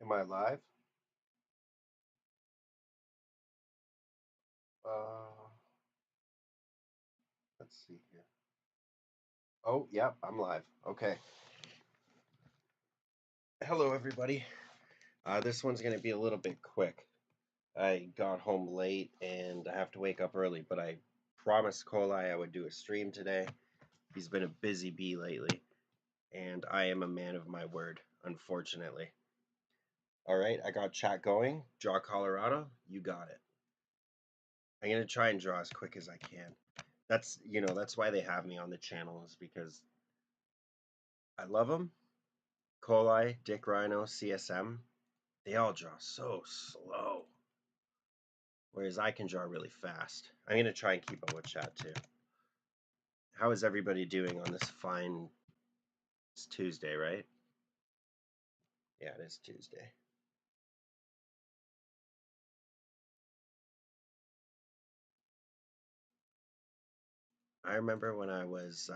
Am I live? Uh, let's see here. Oh, yep, I'm live. Okay. Hello, everybody. This one's going to be a little bit quick. I got home late and I have to wake up early, but I promised Kolai I would do a stream today. He's been a busy bee lately, and I am a man of my word, unfortunately. All right, I got chat going. Draw Colorado. You got it. I'm going to try and draw as quick as I can. That's why they have me on the channel, is because I love them. Coli, Dick Rhino, CSM, they all draw so slow. Whereas I can draw really fast. I'm going to try and keep up with chat too. How is everybody doing on this fine... It's Tuesday, right? Yeah, it is Tuesday. I remember when I was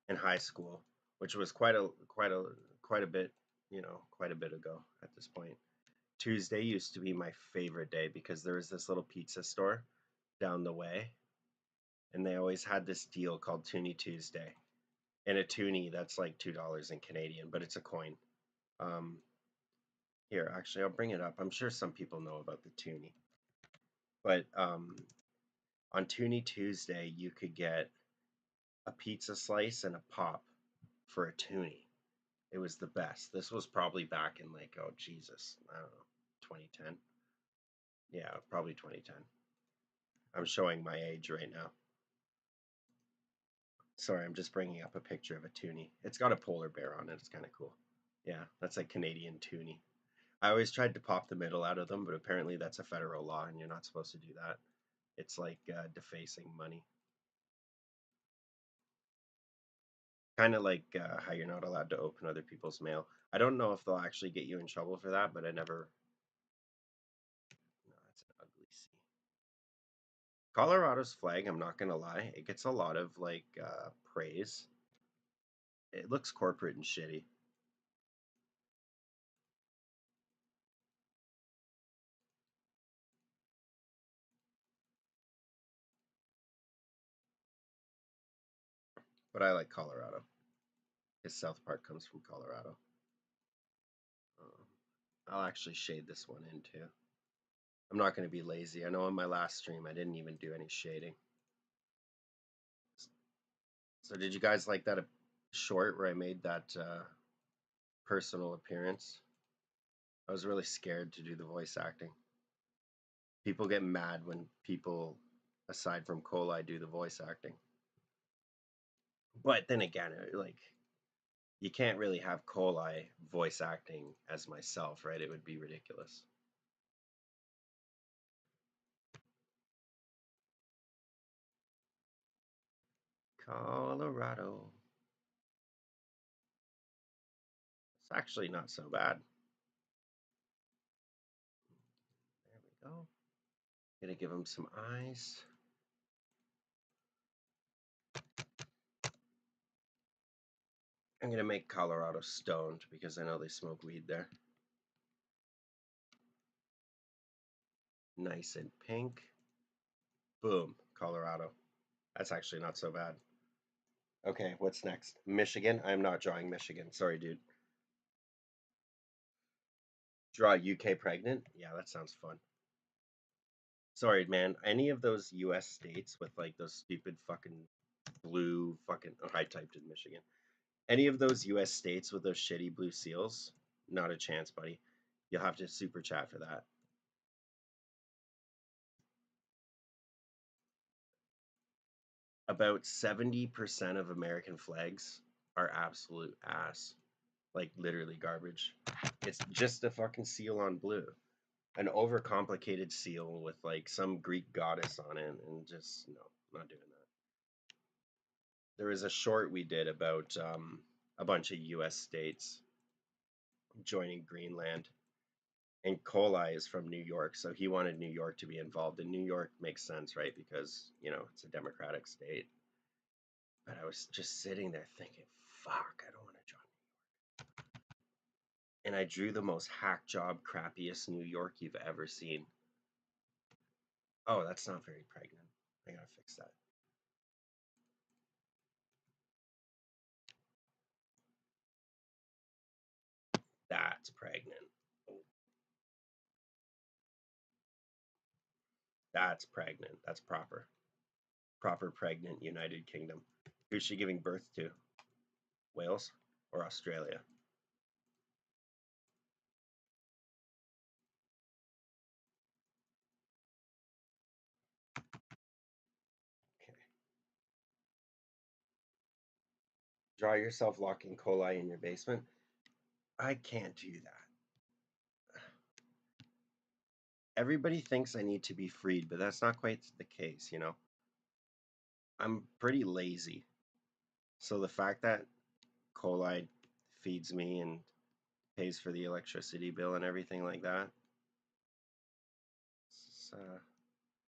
in high school, which was quite a bit, quite a bit ago at this point. Tuesday used to be my favorite day because there was this little pizza store down the way, and they always had this deal called Toonie Tuesday. And a toonie, that's like $2 in Canadian, but it's a coin. Um, Here, actually, I'll bring it up. I'm sure some people know about the toonie. But on Toonie Tuesday, you could get a pizza slice and a pop for a toonie. It was the best. This was probably back in like, oh Jesus, I don't know, 2010. Yeah, probably 2010. I'm showing my age right now. Sorry, I'm just bringing up a picture of a toonie. It's got a polar bear on it. It's kind of cool. Yeah, that's like Canadian toonie. I always tried to pop the middle out of them, but apparently that's a federal law and you're not supposed to do that. It's like defacing money. Kind of like how you're not allowed to open other people's mail. I don't know if they'll actually get you in trouble for that, but I never. No, that's an ugly C. Colorado's flag, I'm not gonna lie, it gets a lot of like praise. It looks corporate and shitty. But I like Colorado. Because South Park comes from Colorado. I'll actually shade this one in too. I'm not going to be lazy. I know in my last stream I didn't even do any shading. So did you guys like that short where I made that personal appearance? I was really scared to do the voice acting. People get mad when people, aside from Coli, do the voice acting. But then again, like, you can't really have Coli voice acting as myself, right? It would be ridiculous. Colorado. It's actually not so bad. There we go. Gonna give him some eyes. I'm gonna make Colorado stoned because I know they smoke weed there. Nice and pink. Boom, Colorado. That's actually not so bad. Okay, what's next? Michigan? I'm not drawing Michigan. Sorry, dude. Draw UK pregnant? Yeah, that sounds fun. Sorry, man. Any of those US states with like those stupid fucking blue fucking. Oh, I typed in Michigan. Any of those US states with those shitty blue seals? Not a chance, buddy. You'll have to super chat for that. About 70% of American flags are absolute ass. Like literally garbage. It's just a fucking seal on blue. An overcomplicated seal with like some Greek goddess on it, and just no, not doing that. There was a short we did about a bunch of U.S. states joining Greenland, and Kolai is from New York, so he wanted New York to be involved, and New York makes sense, right? Because it's a democratic state. But I was just sitting there thinking, fuck, I don't want to join. And I drew the most hack job, crappiest New York you've ever seen. Oh, that's not very pregnant. I gotta fix that. That's pregnant. That's pregnant. That's proper. Proper pregnant United Kingdom. Who's she giving birth to? Wales or Australia? Okay. Draw yourself locking coli in your basement. I can't do that. Everybody thinks I need to be freed, but that's not quite the case, you know? I'm pretty lazy. So the fact that coli feeds me and pays for the electricity bill and everything like that,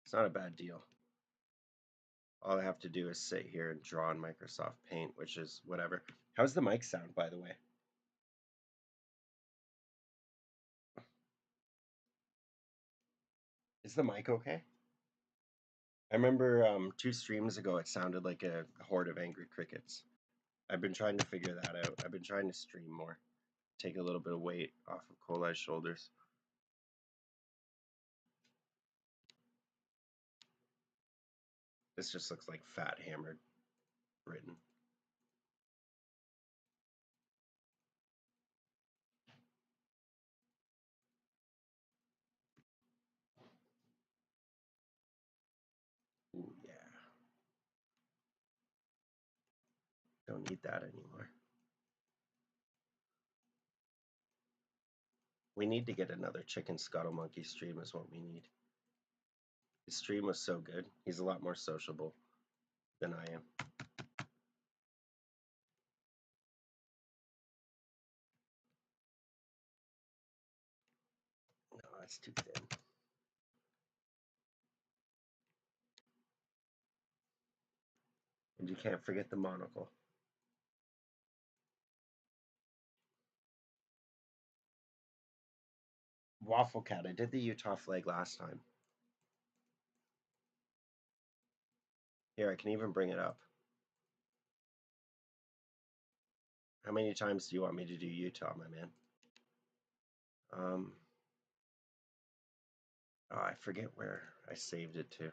it's not a bad deal. All I have to do is sit here and draw in Microsoft Paint, which is whatever. How's the mic sound, by the way? Is the mic okay? I remember 2 streams ago it sounded like a horde of angry crickets. I've been trying to figure that out. I've been trying to stream more, take a little bit of weight off of Coli's shoulders. This just looks like fat hammered Britain. Ooh, yeah. Don't need that anymore. We need to get another Chicken Scuttle Monkey stream is what we need. His stream was so good. He's a lot more sociable than I am. No, that's too thin. And you can't forget the monocle. Waffle Cat, I did the Utah flag last time. Here, I can even bring it up. How many times do you want me to do Utah, my man? Oh, I forget where I saved it to.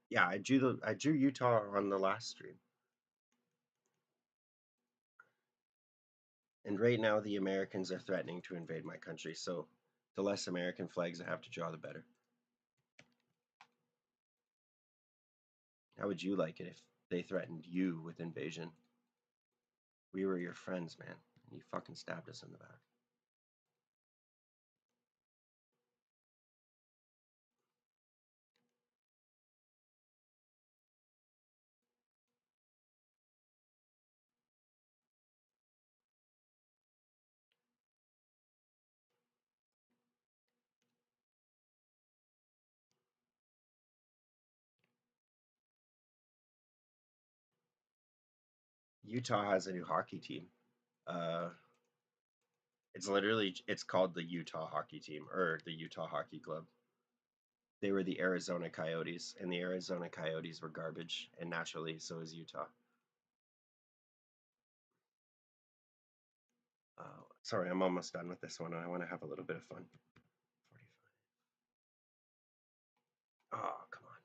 Yeah, I drew Utah on the last stream. And right now the Americans are threatening to invade my country, so the less American flags I have to draw, the better. How would you like it if they threatened you with invasion? We were your friends, man. You fucking stabbed us in the back. Utah has a new hockey team. It's called the Utah Hockey Team or the Utah Hockey Club. They were the Arizona Coyotes, and the Arizona Coyotes were garbage, and naturally, so is Utah. Sorry, I'm almost done with this one, and I want to have a little bit of fun. 45. Oh, come on.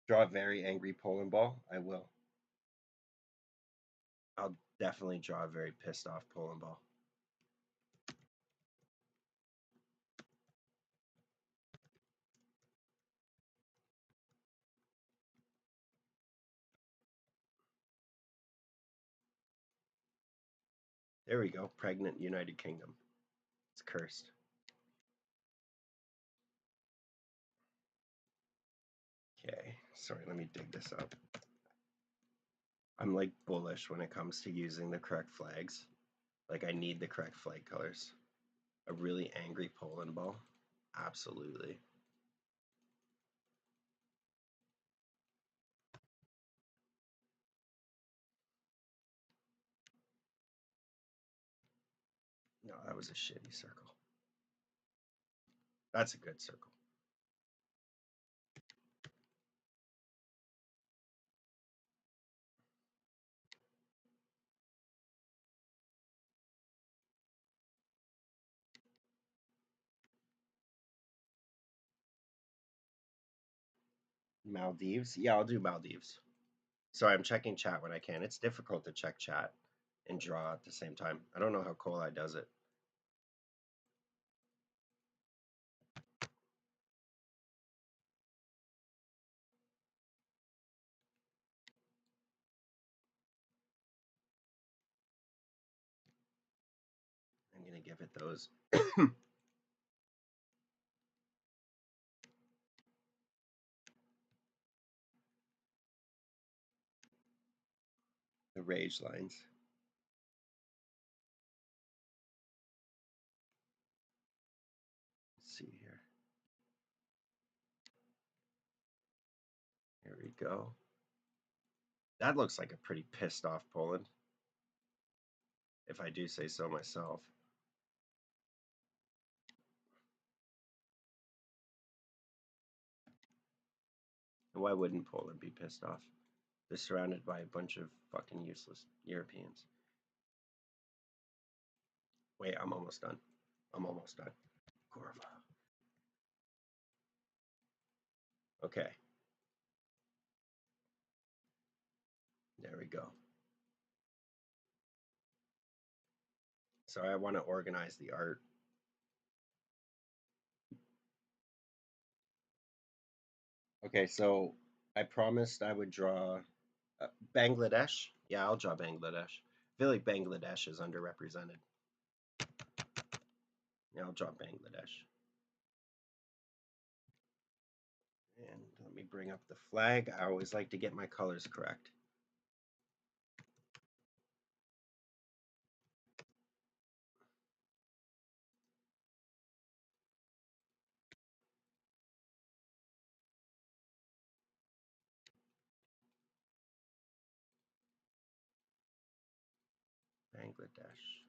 Draw a very angry Polandball? I will. I'll definitely draw a very pissed off Polandball. There we go. Pregnant United Kingdom. It's cursed. Okay, sorry, let me dig this up. I'm like bullish when it comes to using the correct flags. Like I need the correct flag colors. A really angry Polandball? Absolutely. was a shitty circle. That's a good circle. Maldives? Yeah, I'll do Maldives. Sorry, I'm checking chat when I can. It's difficult to check chat and draw at the same time. I don't know how Kolai does it. I'm going to give it those. The rage lines. Let's see here. Here we go. That looks like a pretty pissed off Poland, if I do say so myself. And why wouldn't Poland be pissed off? They're surrounded by a bunch of fucking useless Europeans. Wait, I'm almost done. I'm almost done. Corva. Okay. There we go. Sorry, I want to organize the art. Okay, so I promised I would draw Bangladesh. Yeah, I'll draw Bangladesh. I feel like Bangladesh is underrepresented. Yeah, I'll draw Bangladesh. And let me bring up the flag. I always like to get my colors correct. Bangladesh.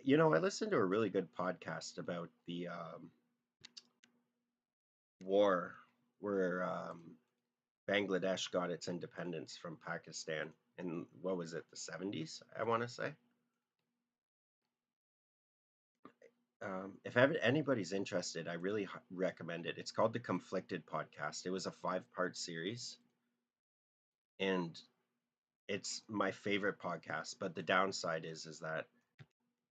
You know, I listened to a really good podcast about the war where Bangladesh got its independence from Pakistan in, what was it, the 70s, I want to say. If anybody's interested, I really recommend it. It's called the Conflicted Podcast. It was a 5-part series, and it's my favorite podcast. But the downside is that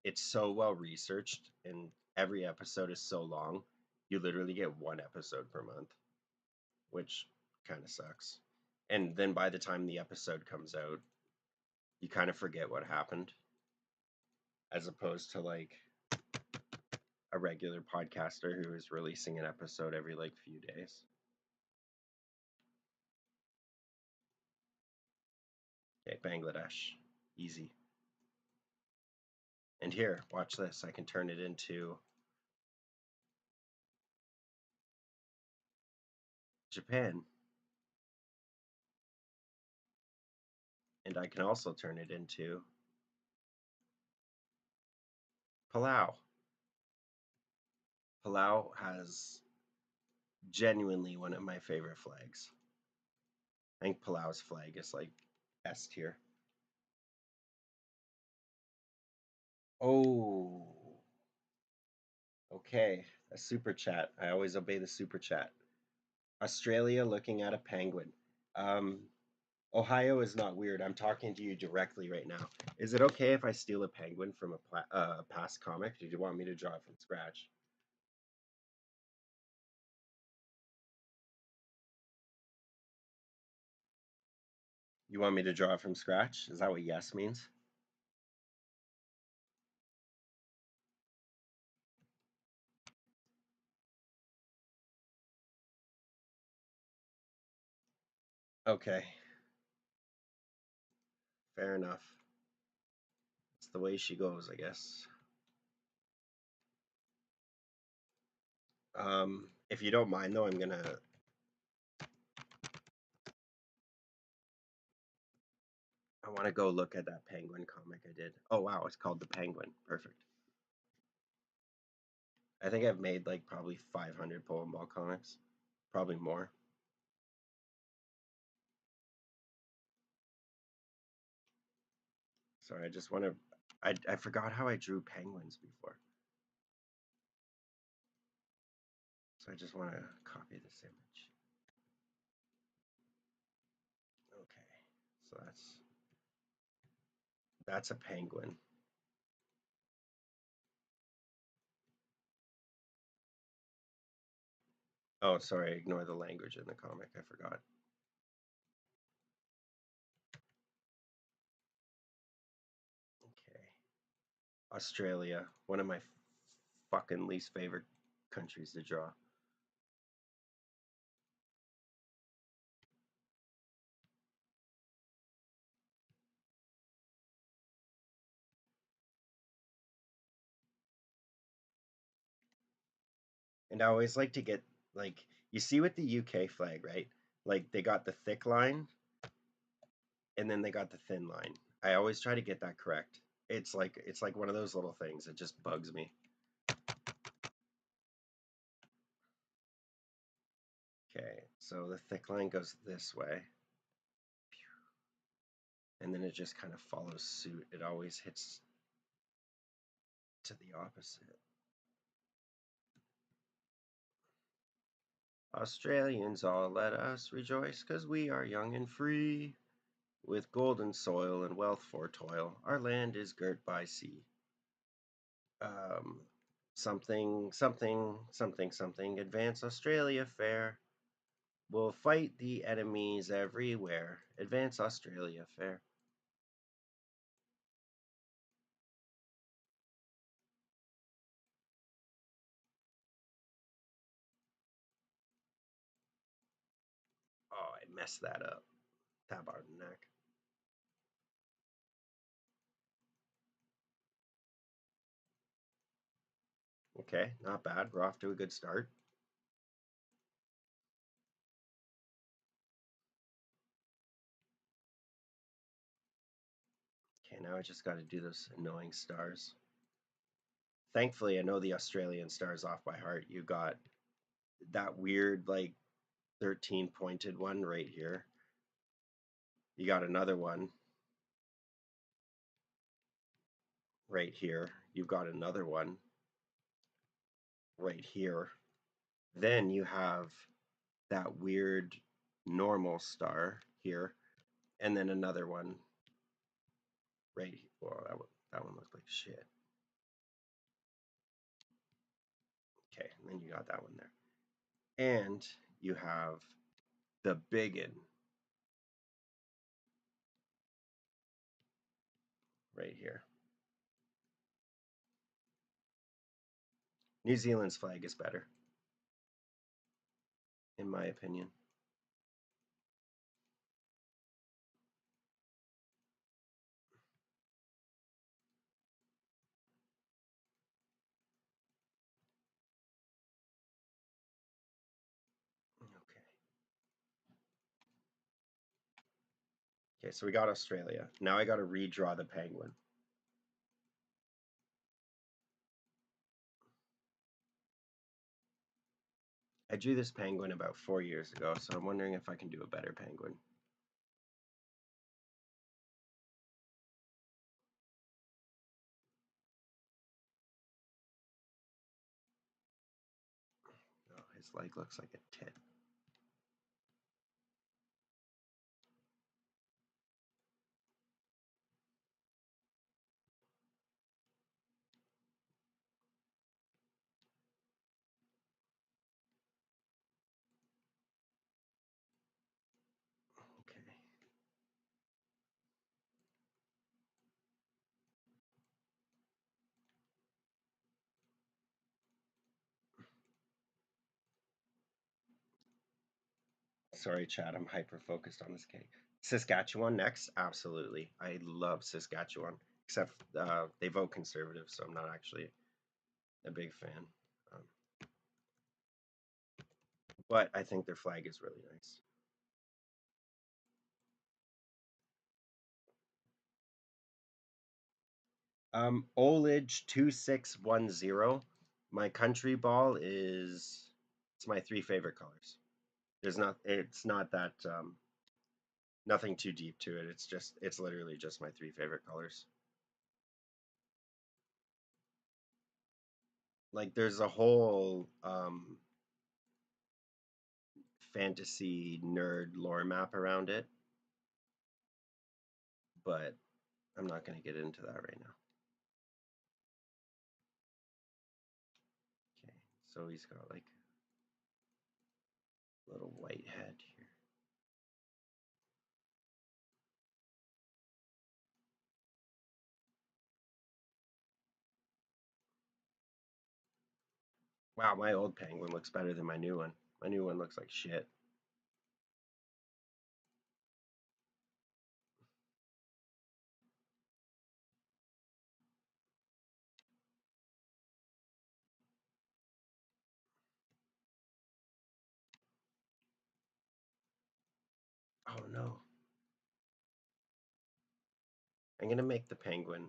it's so well researched, and every episode is so long. You literally get one episode per month, which kind of sucks. And then by the time the episode comes out, you kind of forget what happened, as opposed to like a regular podcaster who is releasing an episode every like few days. Okay, Bangladesh. Easy. And here, watch this. I can turn it into Japan. And I can also turn it into Palau. Palau has genuinely one of my favorite flags. I think Palau's flag is like S tier. Oh, okay. A super chat. I always obey the super chat. Australia looking at a penguin. Um, Ohio is not weird. I'm talking to you directly right now. Is it okay if I steal a penguin from a past comic? Did you want me to draw it from scratch? You want me to draw it from scratch? Is that what yes means? Okay. Fair enough. It's the way she goes, I guess. If you don't mind, though, I want to go look at that penguin comic I did. Oh, wow, it's called The Penguin. Perfect. I think I've made like probably 500 Polandball comics, probably more. Sorry, I just want to. I forgot how I drew penguins before, so I just want to copy this image. Okay, so that's a penguin. Oh, sorry, ignore the language in the comic. I forgot. Okay, Australia, one of my fucking least favorite countries to draw. And I always like to get like you see with the UK flag, right? Like they got the thick line and then they got the thin line. I always try to get that correct. It's like one of those little things that just bugs me. Okay, so the thick line goes this way. And then it just kind of follows suit. It always hits to the opposite. Australians, all let us rejoice, 'cause we are young and free. With golden soil and wealth for toil, our land is girt by sea. Something, something, something, something, advance Australia fair. We'll fight the enemies everywhere. Advance Australia fair. Oh, I messed that up. Tabarnak. Okay, not bad. We're off to a good start. Okay, now I just got to do those annoying stars. Thankfully, I know the Australian stars off by heart. You got that weird, like, 13 pointed one right here. You got another one right here. You've got another one right here. Then you have that weird normal star here, and then another one right here. Well, that one looked like shit. Okay, and then you got that one there. And you have the biggin right here. New Zealand's flag is better, in my opinion. Okay. Okay, so we got Australia. Now I got to redraw the penguin. I drew this penguin about 4 years ago, so I'm wondering if I can do a better penguin. Oh, his leg looks like a tit. Okay. Sorry, Chad, I'm hyper focused on this cake. Saskatchewan next? Absolutely. I love Saskatchewan, except they vote conservative, so I'm not actually a big fan. Um, but I think their flag is really nice. Olage 2610. My country ball is, it's my 3 favorite colors. It's not that, nothing too deep to it. It's literally just my 3 favorite colors. Like there's a whole fantasy nerd lore map around it, but I'm not going to get into that right now. Okay, so he's got like a little white head here. Wow, my old penguin looks better than my new one. My new one looks like shit. Oh no. I'm going to make the penguin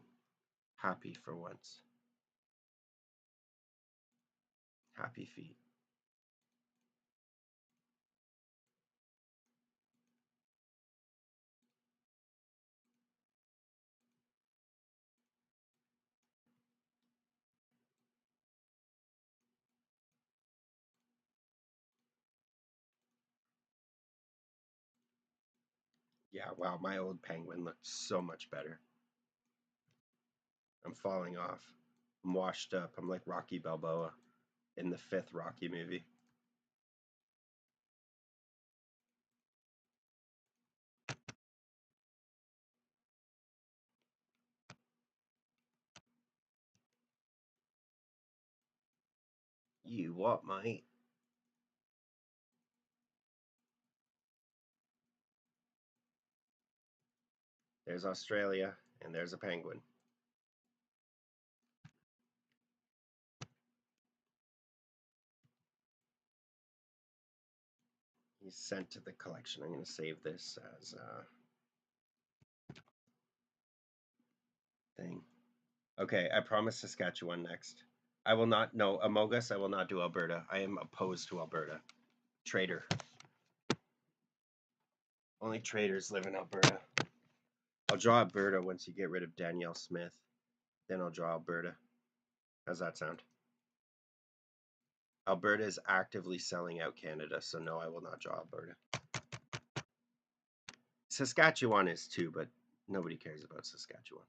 happy for once. Happy feet. Yeah, wow, my old penguin looked so much better. I'm falling off. I'm washed up. I'm like Rocky Balboa in the 5th Rocky movie. You what, mate? There's Australia, and there's a penguin. He's sent to the collection. I'm going to save this as a thing. Okay, I promise Saskatchewan next. I will not, no, Amogus, I will not do Alberta. I am opposed to Alberta. Traitor. Only traitors live in Alberta. I'll draw Alberta once you get rid of Danielle Smith. Then I'll draw Alberta. How's that sound? Alberta is actively selling out Canada, so no, I will not draw Alberta. Saskatchewan is too, but nobody cares about Saskatchewan.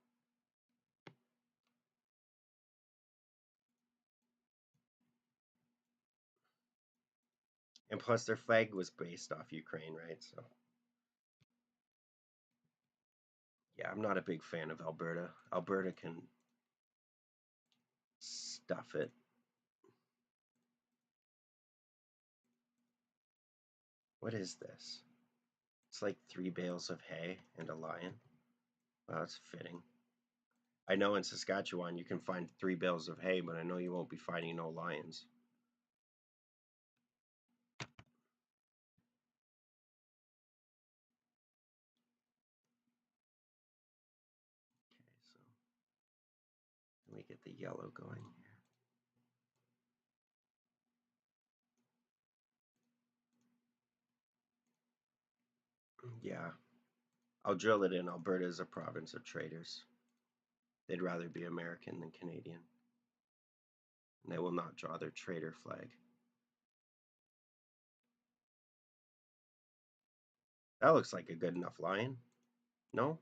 And plus, their flag was based off Ukraine, right? So, yeah, I'm not a big fan of Alberta. Alberta can stuff it. What is this? It's like 3 bales of hay and a lion. Wow, that's fitting. I know in Saskatchewan you can find 3 bales of hay, but I know you won't be finding no lions. Okay, so let me get the yellow going here. Yeah, I'll drill it in. Alberta is a province of traitors. They'd rather be American than Canadian. And they will not draw their traitor flag. That looks like a good enough lion. No?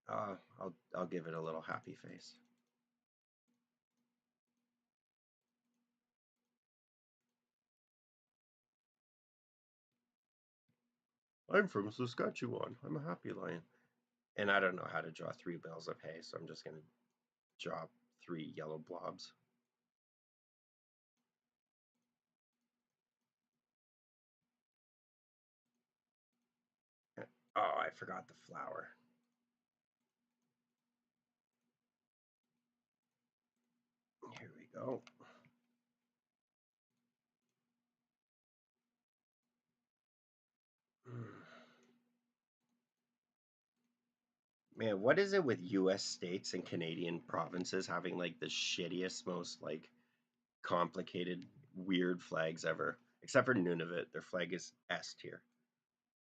I'll give it a little happy face. I'm from Saskatchewan. I'm a happy lion. And I don't know how to draw 3 bales of hay, so I'm just going to draw 3 yellow blobs. Oh, I forgot the flower. Here we go. Man, what is it with US states and Canadian provinces having like the shittiest, most like complicated, weird flags ever? Except for Nunavut, their flag is S tier.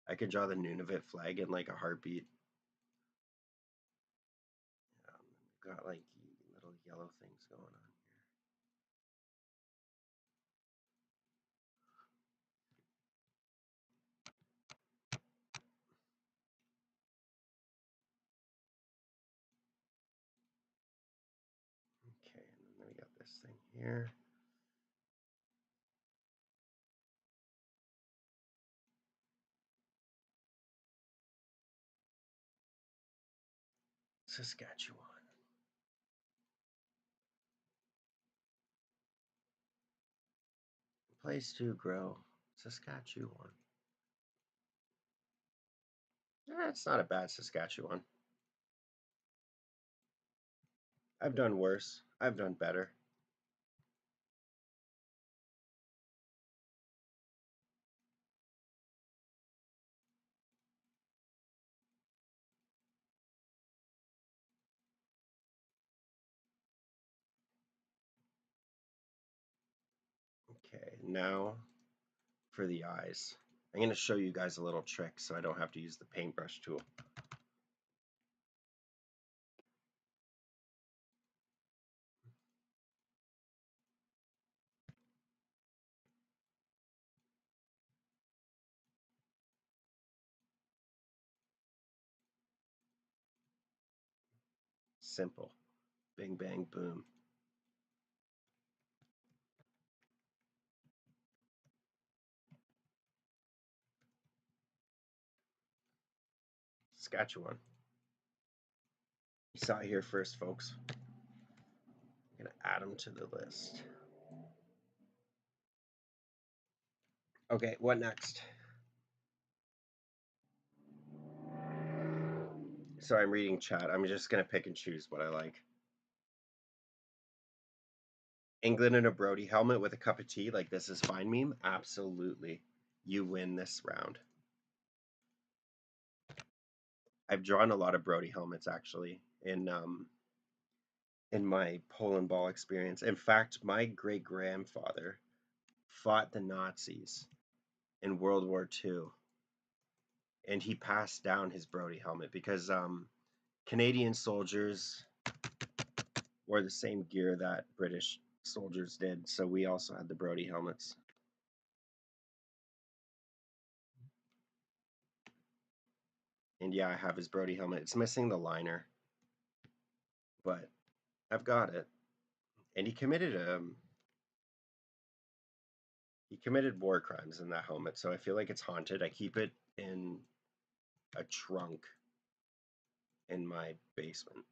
I could draw the Nunavut flag in like a heartbeat. Got like little yellow things going on here. Okay, and then we got this thing here. Saskatchewan. Place to grow. Saskatchewan. It's not a bad Saskatchewan. I've done worse. I've done better. Okay, now for the eyes. I'm going to show you guys a little trick so I don't have to use the paintbrush tool. Simple. Bing, bang, boom. Saskatchewan. You saw it here first, folks. I'm going to add them to the list. Okay, what next? So I'm reading chat. I'm just going to pick and choose what I like. England in a Brody helmet with a cup of tea, like this is fine meme? Absolutely. You win this round. I've drawn a lot of Brody helmets actually in my Polandball experience. In fact, my great grandfather fought the Nazis in World War II, and he passed down his Brody helmet because Canadian soldiers wore the same gear that British soldiers did, so we also had the Brody helmets. And yeah, I have his Brody helmet. It's missing the liner, but I've got it. And he committed war crimes in that helmet, so I feel like it's haunted. I keep it in a trunk in my basement.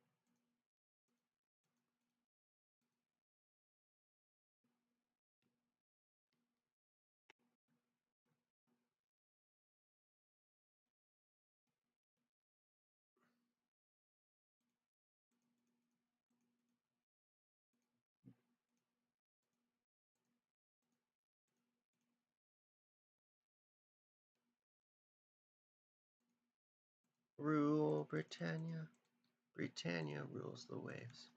Rule Britannia. Britannia rules the waves.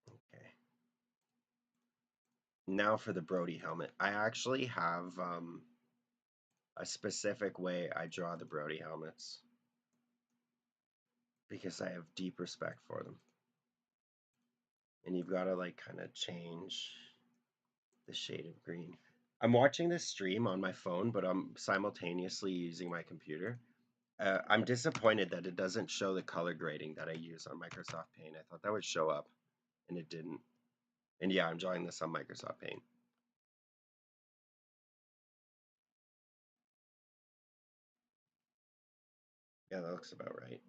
Okay. Now for the Brody helmet. I actually have a specific way I draw the Brody helmets because I have deep respect for them. And you've got to like kind of change the shade of green. I'm watching this stream on my phone, but I'm simultaneously using my computer. I'm disappointed that it doesn't show the color grading that I use on Microsoft Paint. I thought that would show up, and it didn't. And yeah, I'm drawing this on Microsoft Paint. Yeah, that looks about right.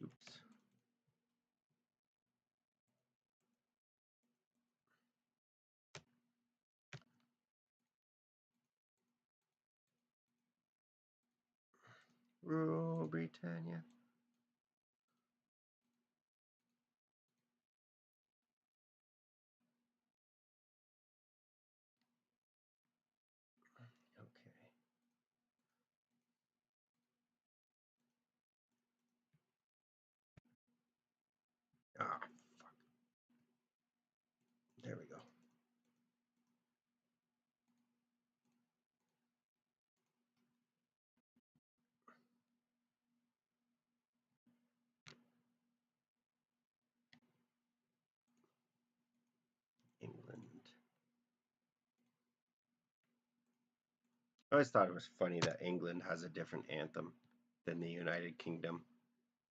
Oops. Rule Britannia. Okay. Ah, fuck. There we go. England. I always thought it was funny that England has a different anthem than the United Kingdom,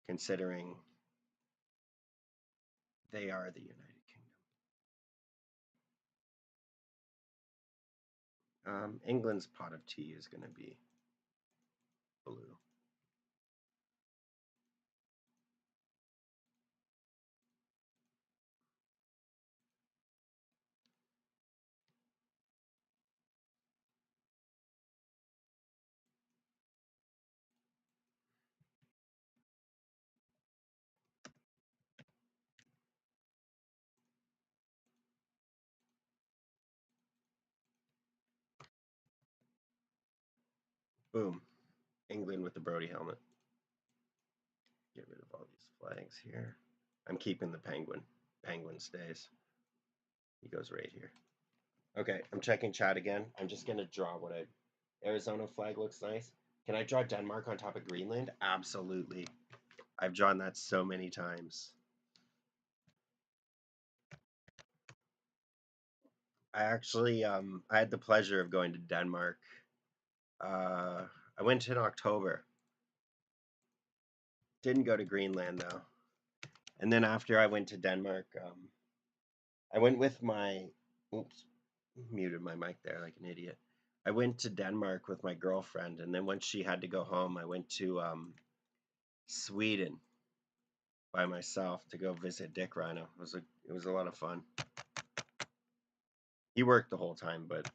considering they are the United Kingdom. England's pot of tea is going to be blue. Boom. England with the Brody helmet. Get rid of all these flags here. I'm keeping the penguin. Penguin stays. He goes right here. Okay, I'm checking chat again. I'm just going to draw what I... Arizona flag looks nice. Can I draw Denmark on top of Greenland? Absolutely. I've drawn that so many times. I actually, I had the pleasure of going to Denmark. I went in October. Didn't go to Greenland though. And then after I went to Denmark, I went with my, oops, muted my mic there like an idiot. I went to Denmark with my girlfriend, and then once she had to go home, I went to Sweden by myself to go visit Dick Rhino. It was a lot of fun. He worked the whole time, but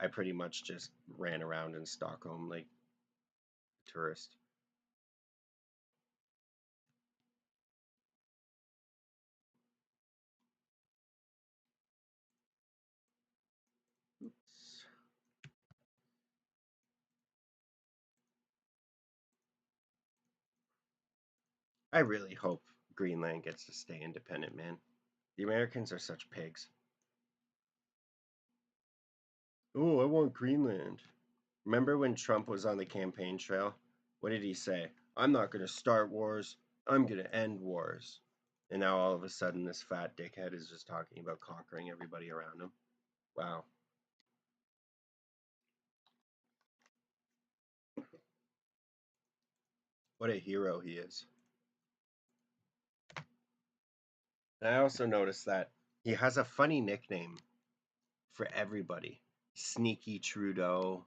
I pretty much just ran around in Stockholm like a tourist. Oops. I really hope Greenland gets to stay independent, man. The Americans are such pigs. Oh, I want Greenland. Remember when Trump was on the campaign trail? What did he say? I'm not going to start wars. I'm going to end wars. And now all of a sudden this fat dickhead is just talking about conquering everybody around him. Wow. What a hero he is. And I also noticed that he has a funny nickname for everybody. Sneaky Trudeau,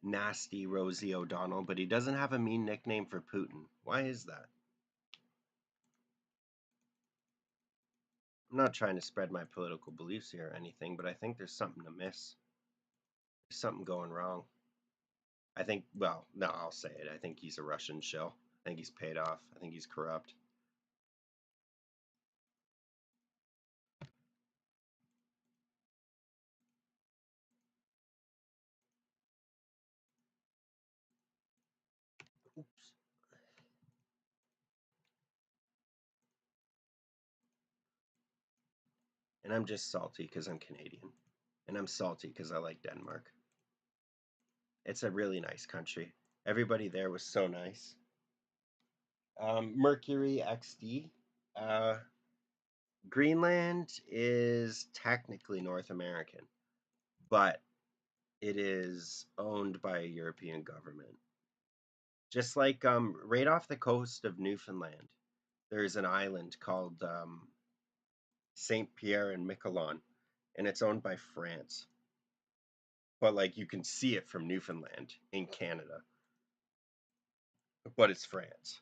Nasty Rosie O'Donnell, but he doesn't have a mean nickname for Putin. Why is that? I'm not trying to spread my political beliefs here or anything, but I think there's something amiss. There's something going wrong. I think, well, no, I'll say it. I think he's a Russian shill. I think he's paid off. I think he's corrupt. Oops. And I'm just salty because I'm Canadian. And I'm salty because I like Denmark. It's a really nice country. Everybody there was so nice. Mercury XD. Uh, Greenland is technically North American, but it is owned by a European government. Just like right off the coast of Newfoundland, there's an island called Saint Pierre and Miquelon, and it's owned by France. But like you can see it from Newfoundland in Canada, but it's France.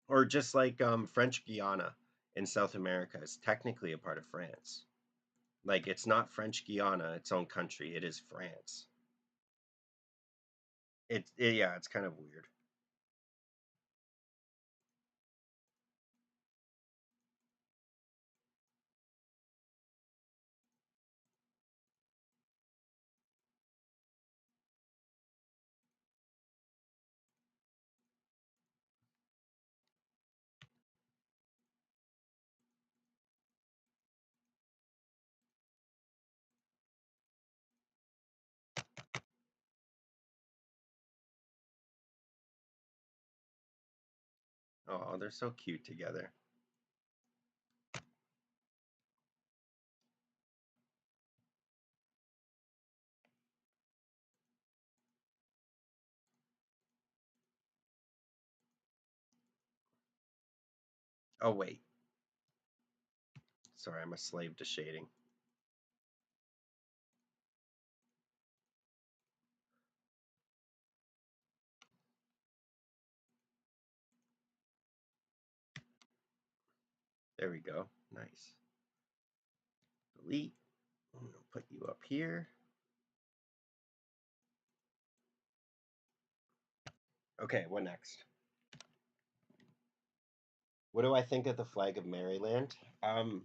Or just like French Guiana in South America is technically a part of France. Like it's not French Guiana, its own country. It is France. Yeah, it's kind of weird. Oh, they're so cute together. Oh wait, sorry, I'm a slave to shading. There we go. Nice. Delete. I'm gonna put you up here. Okay, what next? What do I think of the flag of Maryland? To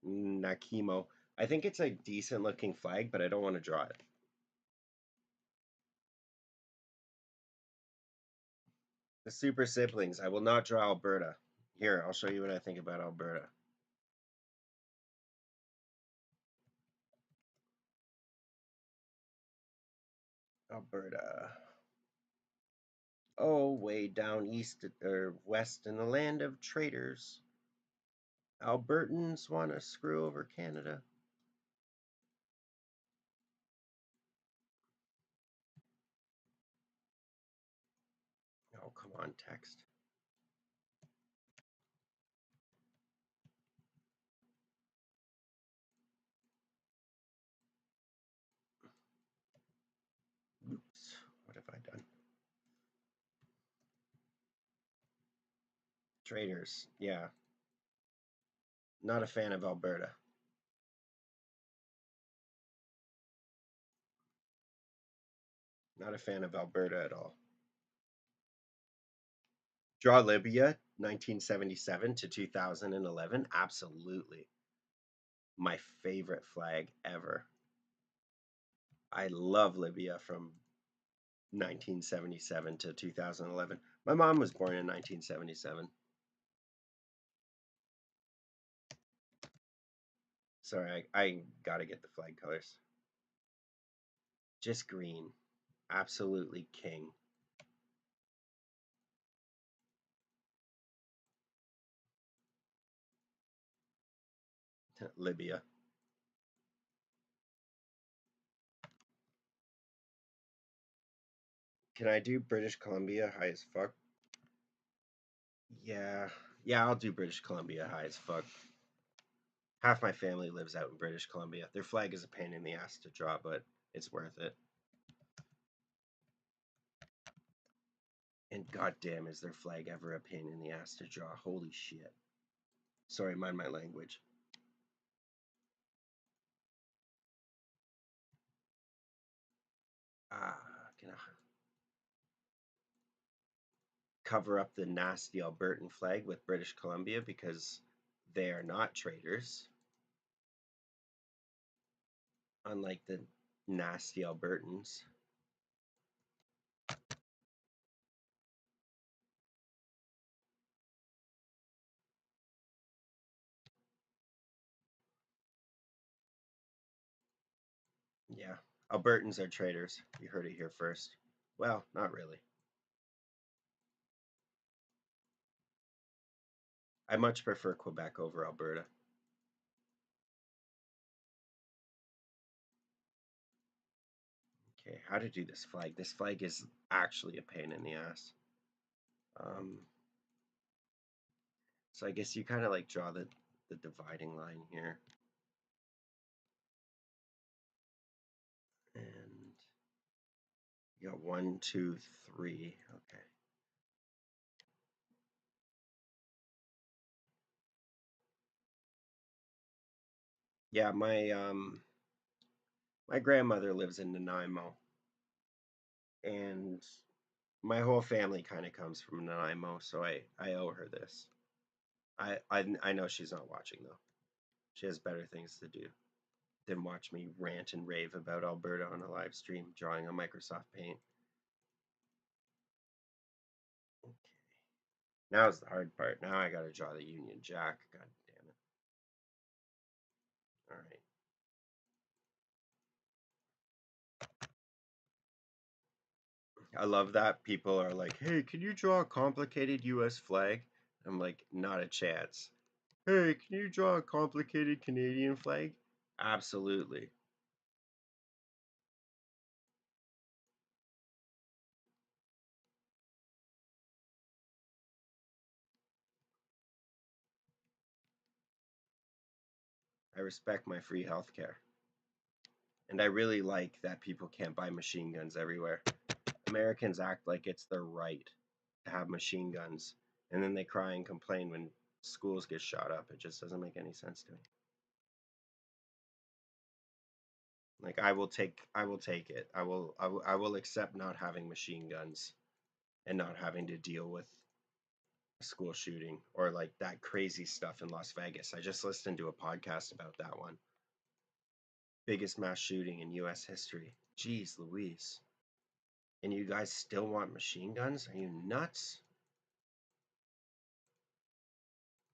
Nakimo. I think it's a decent looking flag, but I don't want to draw it. The super siblings. I will not draw Alberta. Here, I'll show you what I think about Alberta. Alberta. Oh, way down east or west in the land of traitors. Albertans want to screw over Canada. Oh, come on, text. Oops, what have I done? Traitors, yeah. Not a fan of Alberta. Not a fan of Alberta at all. Draw Libya, 1977 to 2011. Absolutely. My favorite flag ever. I love Libya from 1977 to 2011. My mom was born in 1977. Sorry, I gotta get the flag colors. Just green. Absolutely king. Libya. Can I do British Columbia high as fuck? Yeah. Yeah, I'll do British Columbia high as fuck. Half my family lives out in British Columbia. Their flag is a pain in the ass to draw, but it's worth it. And goddamn, is their flag ever a pain in the ass to draw? Holy shit. Sorry, mind my language. Can I cover up the nasty Albertan flag with British Columbia because they are not traitors, unlike the nasty Albertans. Yeah, Albertans are traitors. You heard it here first. Well, not really. I much prefer Quebec over Alberta. Okay, how to do this flag? This flag is actually a pain in the ass. Um, so I guess you kind of like draw the dividing line here. And you got 1, 2, 3. Okay. Yeah, my grandmother lives in Nanaimo. And my whole family kind of comes from Nanaimo, so I owe her this. I know she's not watching though. She has better things to do than watch me rant and rave about Alberta on a live stream drawing on Microsoft Paint. Okay. Now's the hard part. Now I gotta draw the Union Jack. God damn it. Alright. I love that people are like, hey, can you draw a complicated US flag? I'm like, not a chance. Hey, can you draw a complicated Canadian flag? Absolutely. I respect my free healthcare. And I really like that people can't buy machine guns everywhere. Americans act like it's their right to have machine guns, and then they cry and complain when schools get shot up. It just doesn't make any sense to me. Like I will take it. I will accept not having machine guns and not having to deal with a school shooting or like that crazy stuff in Las Vegas. I just listened to a podcast about that one. Biggest mass shooting in US history. Jeez Louise. And you guys still want machine guns? Are you nuts?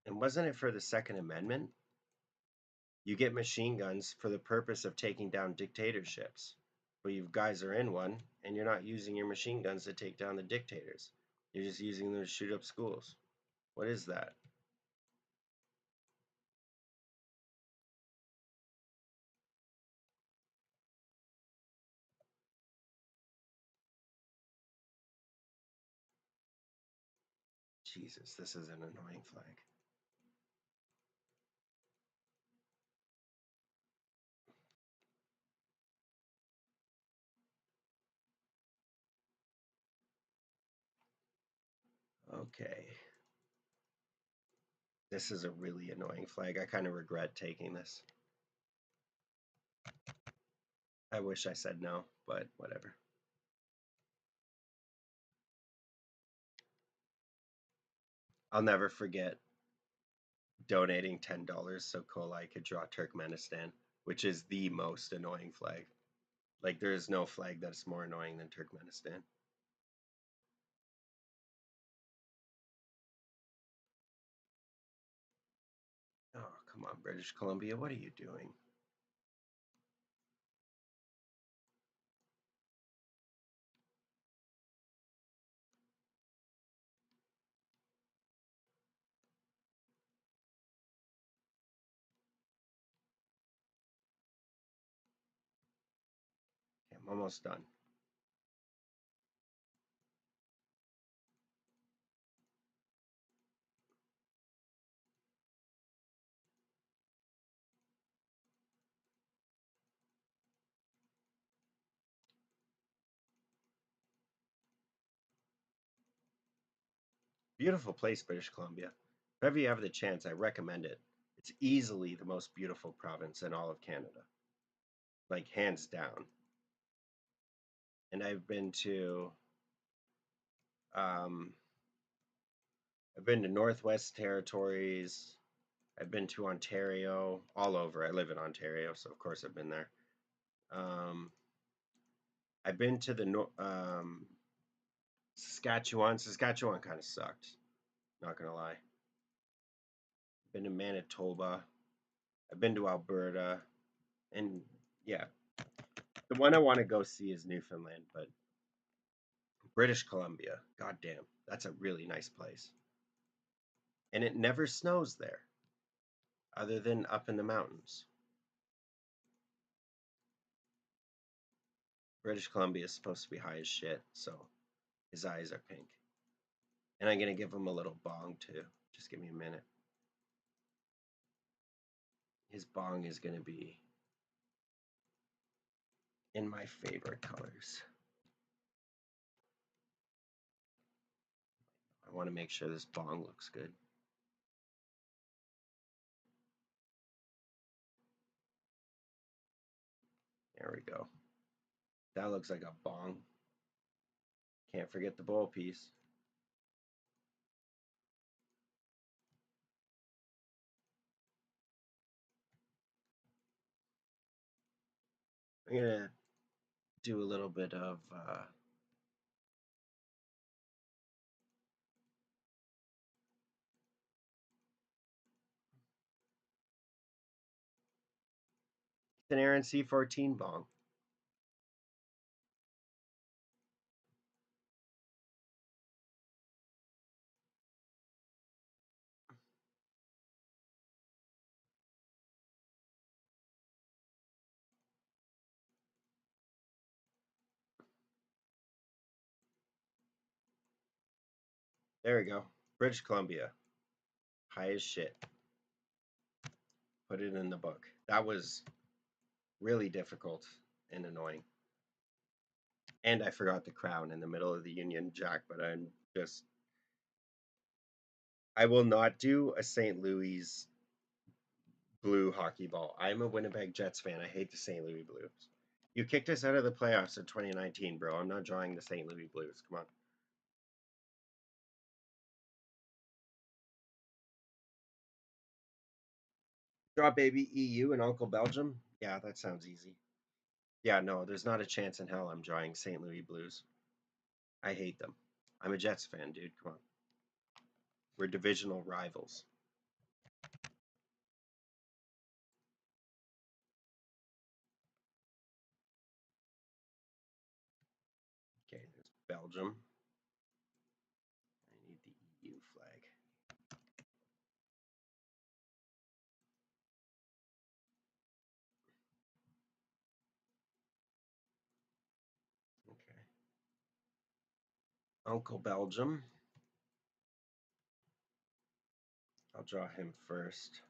And wasn't it for the Second Amendment? You get machine guns for the purpose of taking down dictatorships. But you guys are in one, and you're not using your machine guns to take down the dictators. You're just using them to shoot up schools. What is that? Jesus, this is an annoying flag. Okay. This is a really annoying flag. I kind of regret taking this. I wish I said no, but whatever. I'll never forget donating $10 so Kolai could draw Turkmenistan, which is the most annoying flag. Like, there is no flag that's more annoying than Turkmenistan. Oh, come on, British Columbia, what are you doing? Okay, I'm almost done. Beautiful place, British Columbia. If ever you have the chance, I recommend it. It's easily the most beautiful province in all of Canada, like hands down. And um, I've been to Northwest Territories. I've been to Ontario, all over. I live in Ontario, so of course I've been there. Um, I've been to the Saskatchewan. Saskatchewan kind of sucked. Not gonna lie. Been to Manitoba. I've been to Alberta, and yeah, the one I want to go see is Newfoundland, but British Columbia, goddamn, that's a really nice place. And it never snows there, other than up in the mountains. British Columbia is supposed to be high as shit, so his eyes are pink. And I'm gonna give him a little bong too. Just give me a minute. His bong is gonna be in my favorite colors. I want to make sure this bong looks good. There we go. That looks like a bong. Can't forget the bowl piece. I'm gonna do a little bit of an Aaron C14 bong. There we go. British Columbia. High as shit. Put it in the book. That was really difficult and annoying. And I forgot the crown in the middle of the Union Jack, but I will not do a St. Louis blue hockey ball. I'm a Winnipeg Jets fan. I hate the St. Louis Blues. You kicked us out of the playoffs in 2019, bro. I'm not drawing the St. Louis Blues. Come on. Draw baby EU and Uncle Belgium. Yeah, that sounds easy. Yeah, no, there's not a chance in hell I'm drawing St. Louis Blues. I hate them. I'm a Jets fan, dude. Come on. We're divisional rivals. Okay, there's Belgium. I need the EU flag. Okay. Uncle Belgium. I'll draw him first.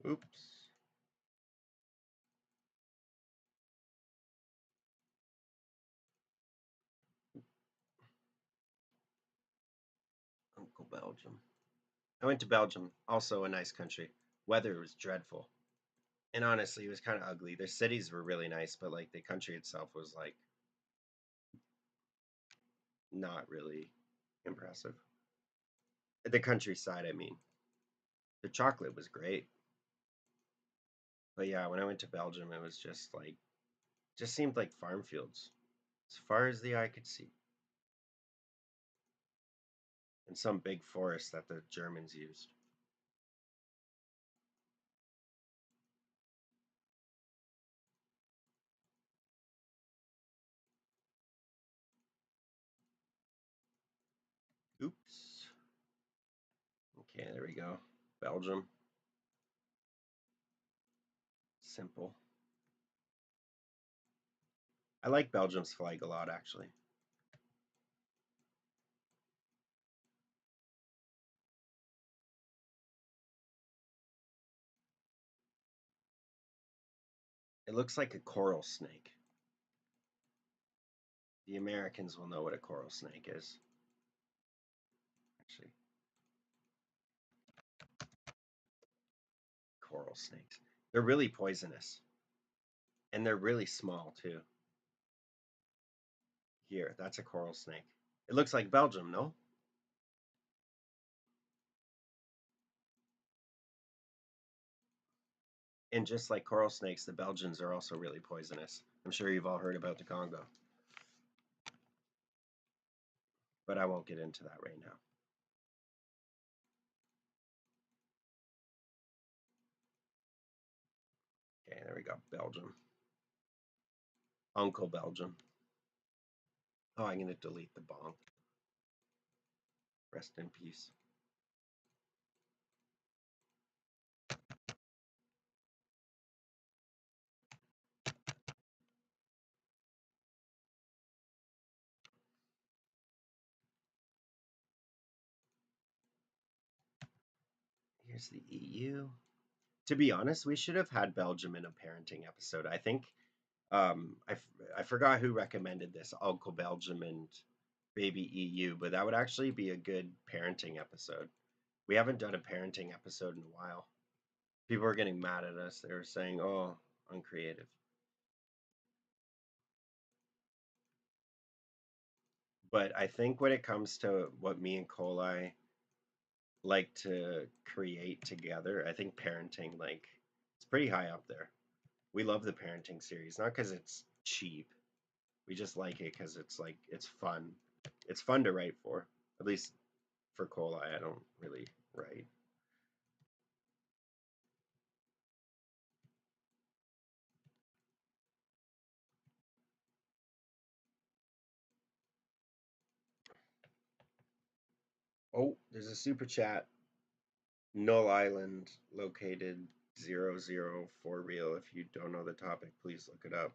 Oops. Uncle Belgium. I went to Belgium, also a nice country. Weather was dreadful. And honestly, it was kind of ugly. Their cities were really nice, but like the country itself was like not really impressive. The countryside, I mean. The chocolate was great. But yeah, when I went to Belgium, it was just seemed like farm fields as far as the eye could see. And some big forest that the Germans used. Oops. Okay, there we go. Belgium. Simple. I like Belgium's flag a lot, actually. It looks like a coral snake. The Americans will know what a coral snake is. Actually, coral snakes. They're really poisonous. And they're really small, too. Here, that's a coral snake. It looks like Belgium, no? And just like coral snakes, the Belgians are also really poisonous. I'm sure you've all heard about the Congo. But I won't get into that right now. Okay, there we go. Belgium. Uncle Belgium. Oh, I'm going to delete the bonk. Rest in peace. Here's the EU. To be honest, we should have had Belgium in a parenting episode. I think I forgot who recommended this, Uncle Belgium and Baby EU, but that would actually be a good parenting episode. We haven't done a parenting episode in a while. People are getting mad at us. They were saying, "Oh, uncreative." But I think when it comes to what me and Kolai like to create together, I think parenting, like, it's pretty high up there. We love the parenting series, not because it's cheap. We just like it because it's like it's fun. It's fun to write for. At least for Kolai, I don't really write. Oh, there's a super chat. Null Island located 00 for real. If you don't know the topic, please look it up.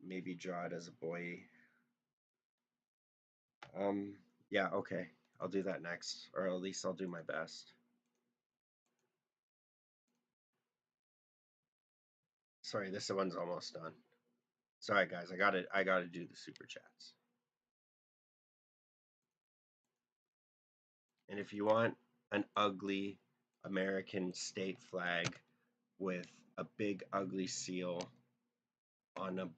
Maybe draw it as a boy. Yeah, okay. I'll do that next, or at least I'll do my best. Sorry, this one's almost done. Sorry guys, I gotta do the super chats. And if you want an ugly American state flag with a big ugly seal on a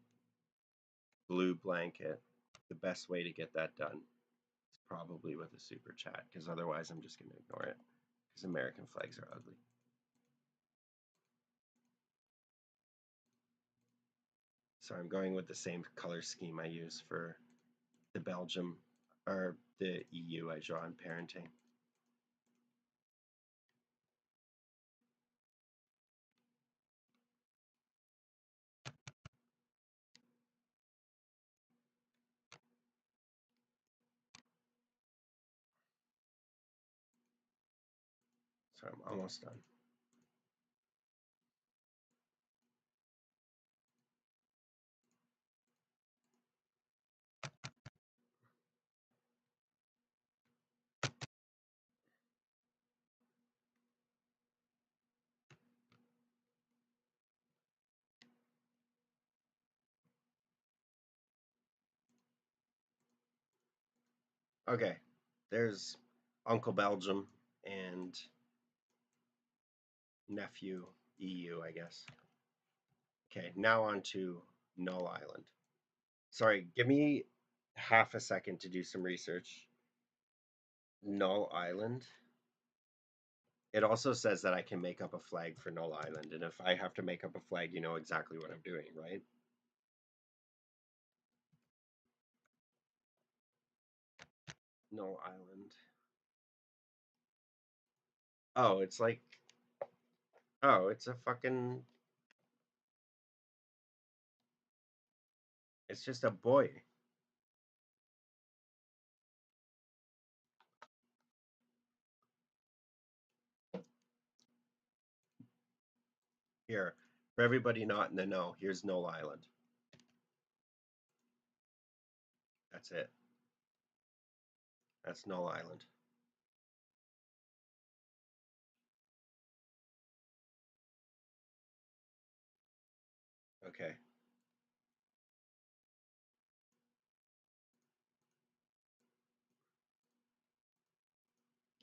blue blanket, the best way to get that done is probably with a super chat, because otherwise I'm just going to ignore it, because American flags are ugly. So I'm going with the same color scheme I use for the Belgium, or the EU I draw in parenting. So I'm almost done. Okay, there's Uncle Belgium and nephew EU, I guess. Okay, now on to Null Island. Sorry, give me half a second to do some research. Null Island. It also says that I can make up a flag for Null Island, and if I have to make up a flag, you know exactly what I'm doing, right? Null Island. Oh, it's like, oh, it's a fucking, it's just a boy. Here, for everybody not in the know, here's Null Island. That's it. That's Null Island. Okay.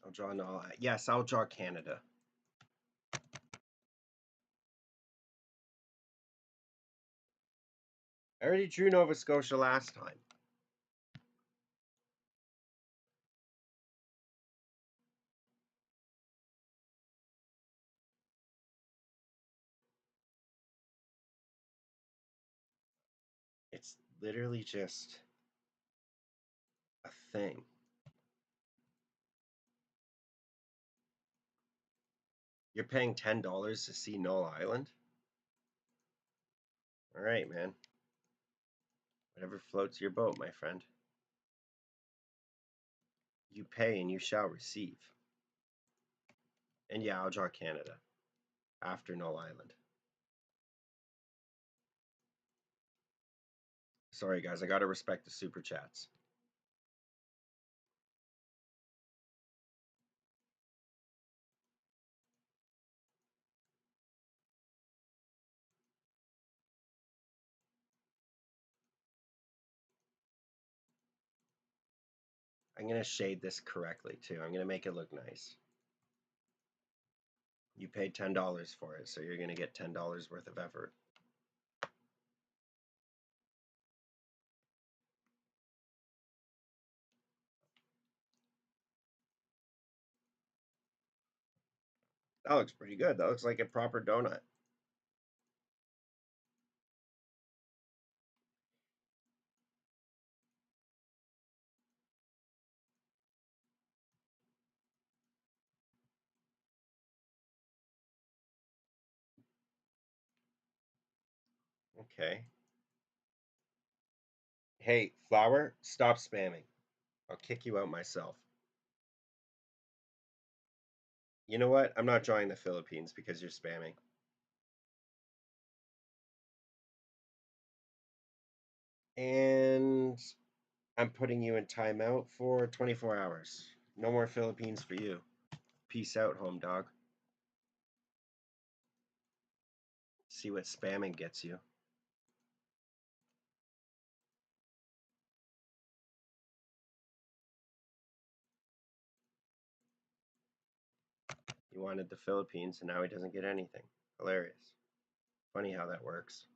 I'll draw Null Island. Yes, I'll draw Canada. I already drew Nova Scotia last time. It's literally just a thing. You're paying $10 to see Null Island? All right, man. Whatever floats your boat, my friend. You pay and you shall receive. And yeah, I'll draw Canada after Null Island. Sorry, guys, I gotta respect the super chats. I'm going to shade this correctly too. I'm going to make it look nice. You paid $10 for it, so you're going to get $10 worth of effort. That looks pretty good. That looks like a proper donut. Okay. Hey, Flower, stop spamming. I'll kick you out myself. You know what? I'm not drawing the Philippines because you're spamming. And I'm putting you in timeout for 24 hours. No more Philippines for you. Peace out, home dog. See what spamming gets you. He wanted the Philippines, and now he doesn't get anything. Hilarious. Funny how that works.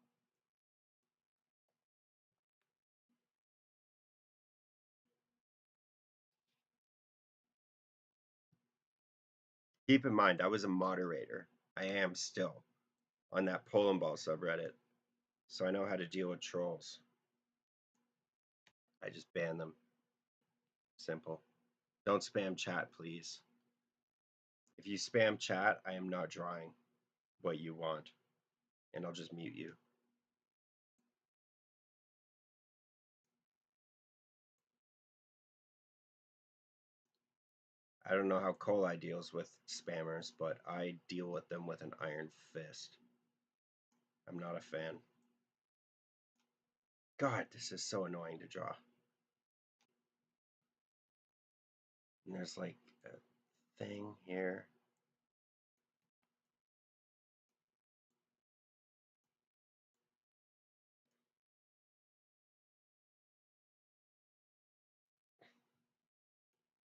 Keep in mind, I was a moderator. I am still on that Polandball subreddit, so I know how to deal with trolls. I just ban them. Simple. Don't spam chat, please. If you spam chat, I am not drawing what you want, and I'll just mute you. I don't know how Coli deals with spammers, but I deal with them with an iron fist. I'm not a fan. God, this is so annoying to draw. And there's like a thing here.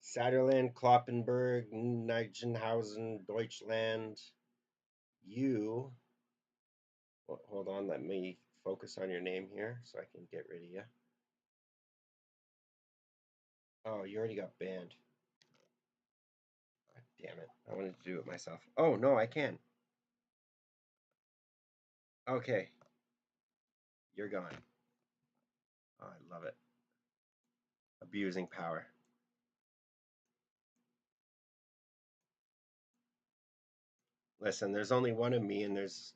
Saderland, Kloppenburg, Nigenhausen, Deutschland. You, well, hold on, let me focus on your name here so I can get rid of you. Oh, you already got banned. God damn it. I wanted to do it myself. Oh, no, I can. Okay. You're gone. Oh, I love it. Abusing power. Listen, there's only one of me and there's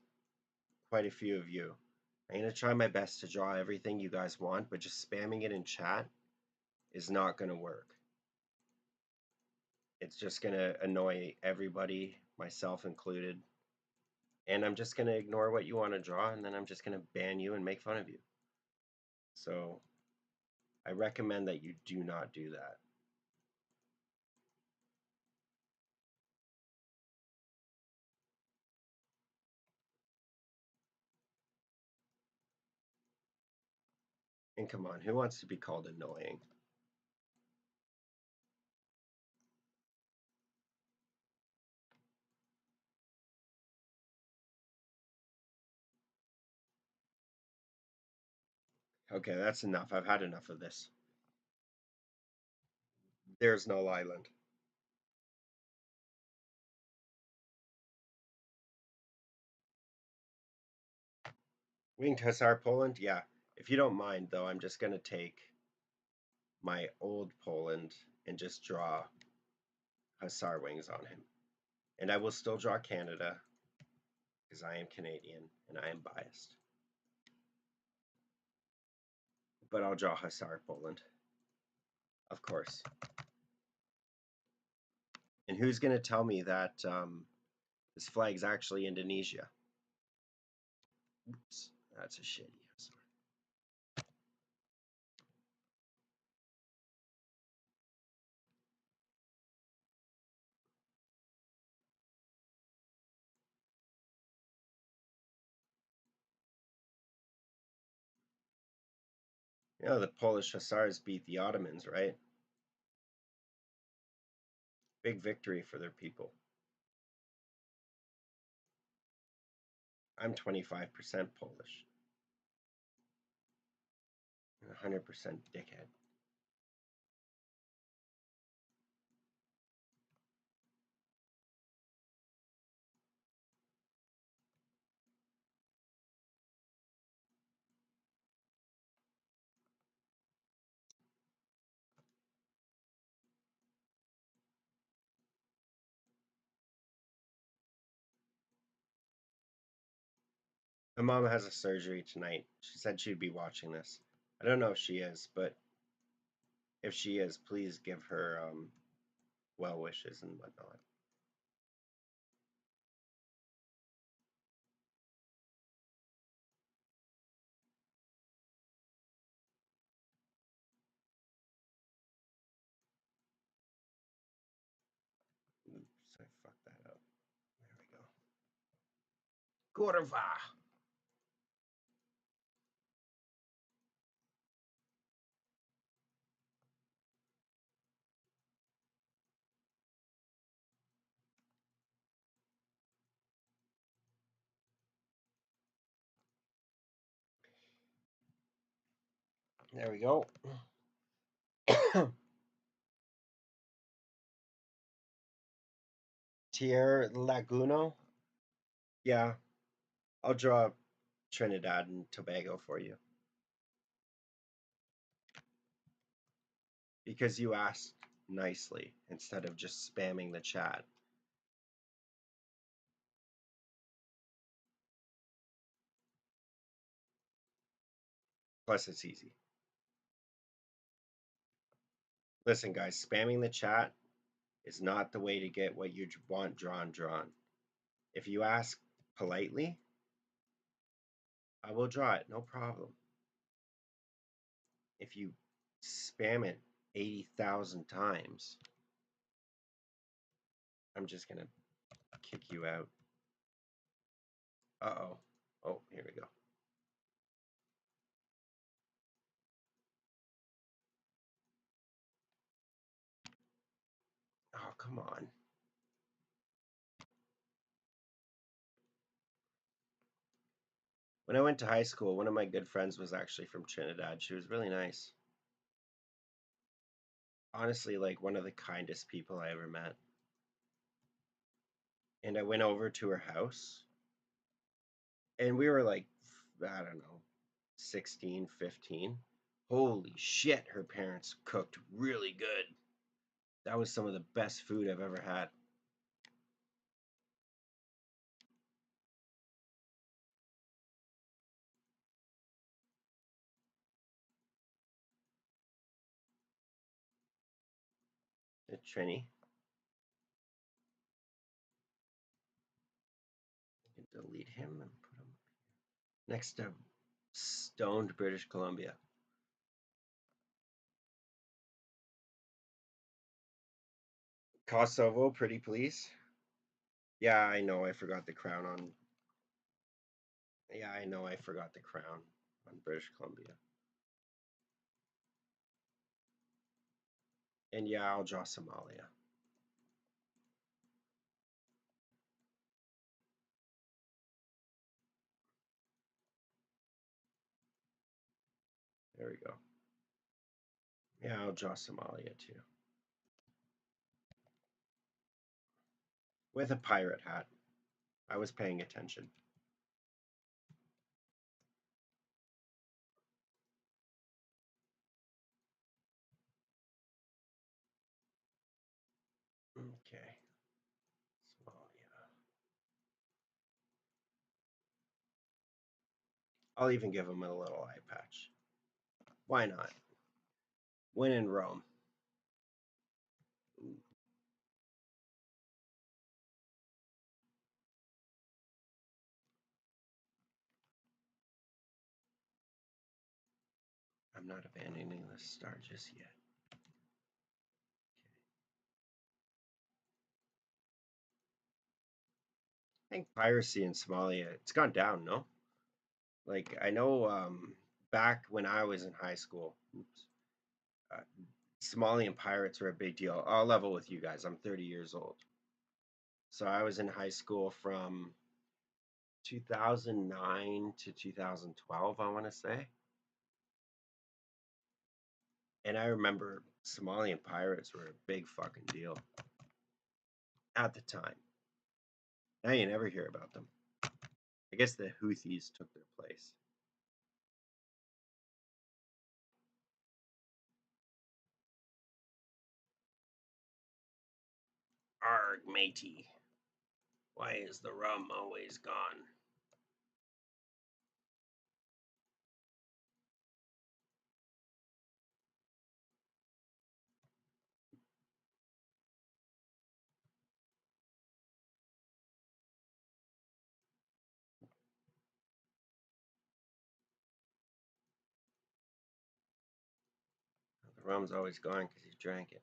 quite a few of you. I'm going to try my best to draw everything you guys want, but just spamming it in chat is not going to work. It's just going to annoy everybody, myself included. And I'm just going to ignore what you want to draw, and then I'm just going to ban you and make fun of you. So I recommend that you do not do that. And come on, who wants to be called annoying? Okay, that's enough. I've had enough of this. There's Null Island. Winged Hussar Poland? Yeah. If you don't mind, though, I'm just going to take my old Poland and just draw Hussar wings on him. And I will still draw Canada because I am Canadian and I am biased. But I'll draw Hussar Poland, of course. And who's going to tell me that this flag's actually Indonesia? Oops, that's a shitty Hussar. You know, the Polish Hussars beat the Ottomans, right? Big victory for their people. I'm 25% Polish. 100% dickhead. My mom has a surgery tonight. She said she'd be watching this. I don't know if she is, but if she is, please give her well wishes and whatnot. Oops, I fucked that up. There we go. Kurwa. There we go. Tier Laguno. Yeah, I'll draw Trinidad and Tobago for you. Because you asked nicely instead of just spamming the chat. Plus, it's easy. Listen, guys, spamming the chat is not the way to get what you want drawn. If you ask politely, I will draw it, no problem. If you spam it 80,000 times, I'm just going to kick you out. Uh-oh. Oh, here we go. Oh, come on. When I went to high school, one of my good friends was actually from Trinidad. She was really nice. Honestly, like one of the kindest people I ever met. And I went over to her house, and we were like, I don't know, 16, 15. Holy shit, her parents cooked really good. That was some of the best food I've ever had. The Trini. Delete him and put him next to stoned British Columbia. Kosovo, pretty please. Yeah, I know I forgot the crown on. Yeah, I know I forgot the crown on British Columbia. And yeah, I'll draw Somalia. There we go. Yeah, I'll draw Somalia too. With a pirate hat. I was paying attention. Okay. Somalia. I'll even give him a little eye patch. Why not? When in Rome. Ooh. I'm not abandoning the star just yet. I think piracy in Somalia, it's gone down, no? Like, I know back when I was in high school, oops, Somalian pirates were a big deal. I'll level with you guys. I'm 30 years old. So I was in high school from 2009 to 2012, I want to say. And I remember Somalian pirates were a big fucking deal at the time. Now you never hear about them. I guess the Houthis took their place. Arg, matey. Why is the rum always gone? The rum's always gone because you drank it.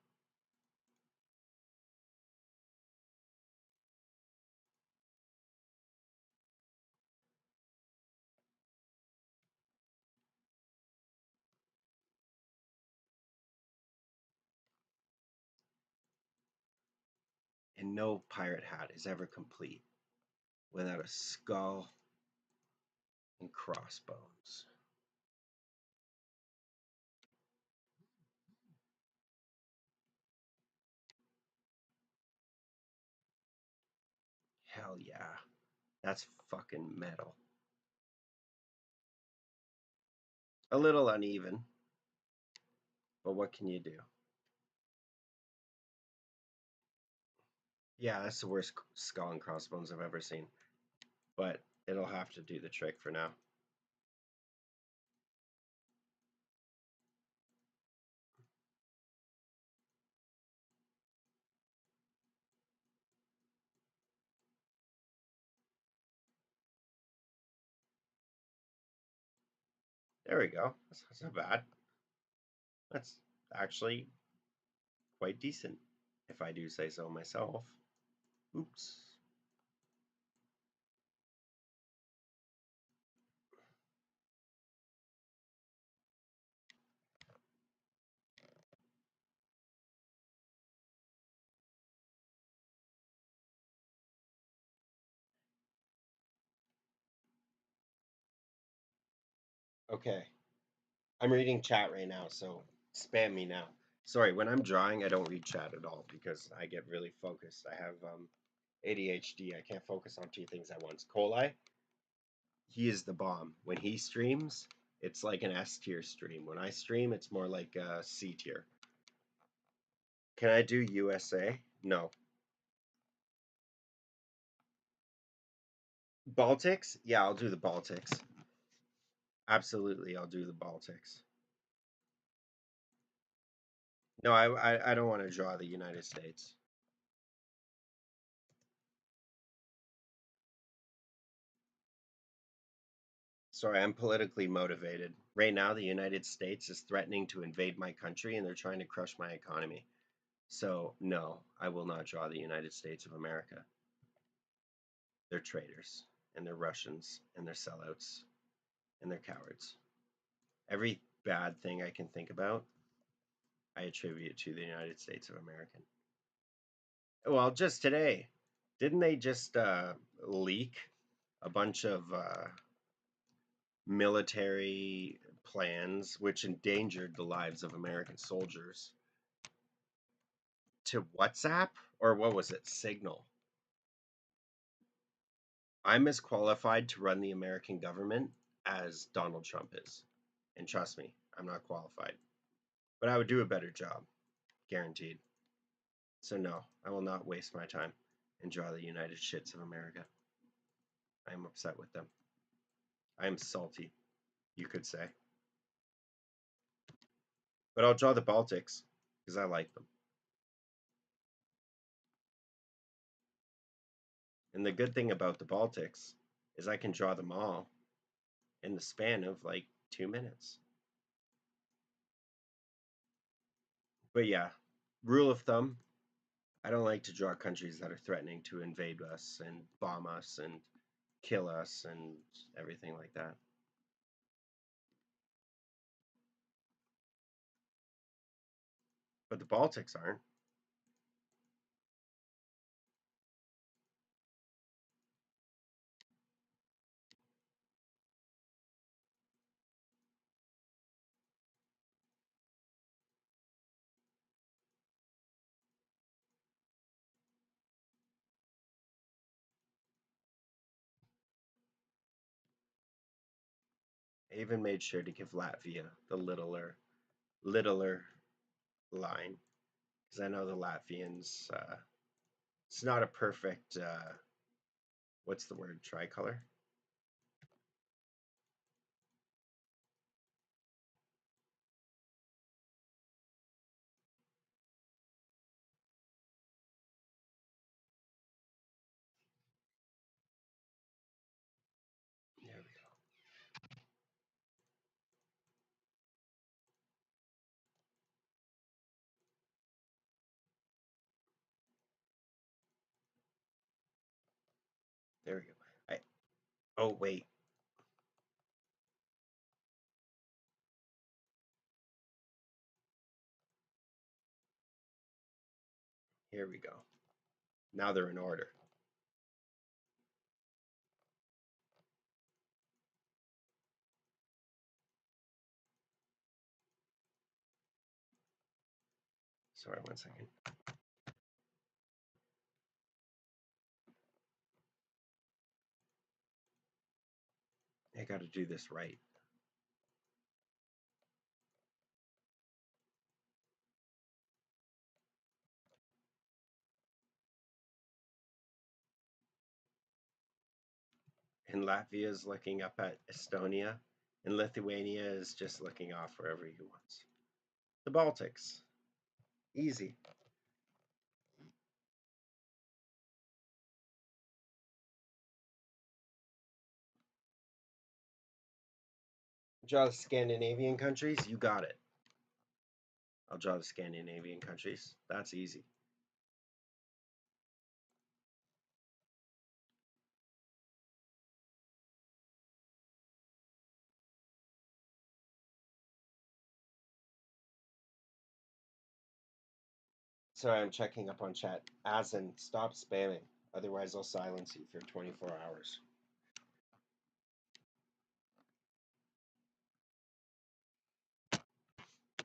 And no pirate hat is ever complete without a skull and crossbones. Hell yeah. That's fucking metal. A little uneven, but what can you do? Yeah, that's the worst skull and crossbones I've ever seen. But it'll have to do the trick for now. There we go. That's not bad. That's actually quite decent, if I do say so myself. Oops. Okay. I'm reading chat right now, so spam me now. Sorry, when I'm drawing, I don't read chat at all because I get really focused. I have ADHD. I can't focus on two things at once. Kolai, he is the bomb. When he streams, it's like an S tier stream. When I stream, it's more like a C tier. Can I do USA? No. Baltics? Yeah, I'll do the Baltics. Absolutely, I'll do the Baltics. No, I don't want to draw the United States. Sorry, I'm politically motivated. Right now, the United States is threatening to invade my country and they're trying to crush my economy. So, no, I will not draw the United States of America. They're traitors, and they're Russians, and they're sellouts, and they're cowards. Every bad thing I can think about, I attribute to the United States of America. Well, just today, didn't they just leak a bunch of military plans which endangered the lives of American soldiers to WhatsApp? Or what was it? Signal. I'm as qualified to run the American government as Donald Trump is. And trust me, I'm not qualified. But I would do a better job, guaranteed. So no, I will not waste my time and draw the United Shits of America. I am upset with them. I am salty, you could say. But I'll draw the Baltics because I like them. And the good thing about the Baltics is I can draw them all in the span of like 2 minutes. But yeah, rule of thumb, I don't like to draw countries that are threatening to invade us and bomb us and kill us and everything like that. but the Baltics aren't. I even made sure to give Latvia the littler line because I know the Latvians. It's not a perfect. What's the word? Tricolor. There we go. There we go. Oh wait. Here we go. Now they're in order. Sorry, 1 second. I got to do this right. And Latvia is looking up at Estonia, and Lithuania is just looking off wherever he wants. The Baltics. Easy. Draw the Scandinavian countries. You got it. I'll draw the Scandinavian countries. That's easy. Sorry, I'm checking up on chat. As in, stop spamming. Otherwise, I'll silence you for 24 hours.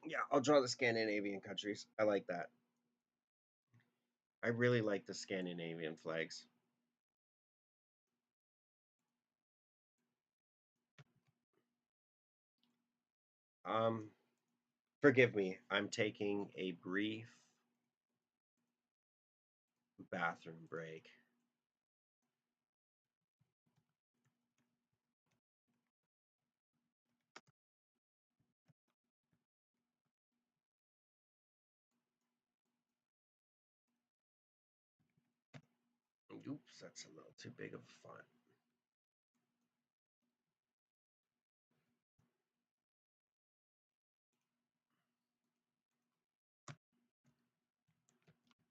Yeah, I'll draw the Scandinavian countries. I like that. I really like the Scandinavian flags. Forgive me. I'm taking a brief bathroom break. Oops, that's a little too big of a font.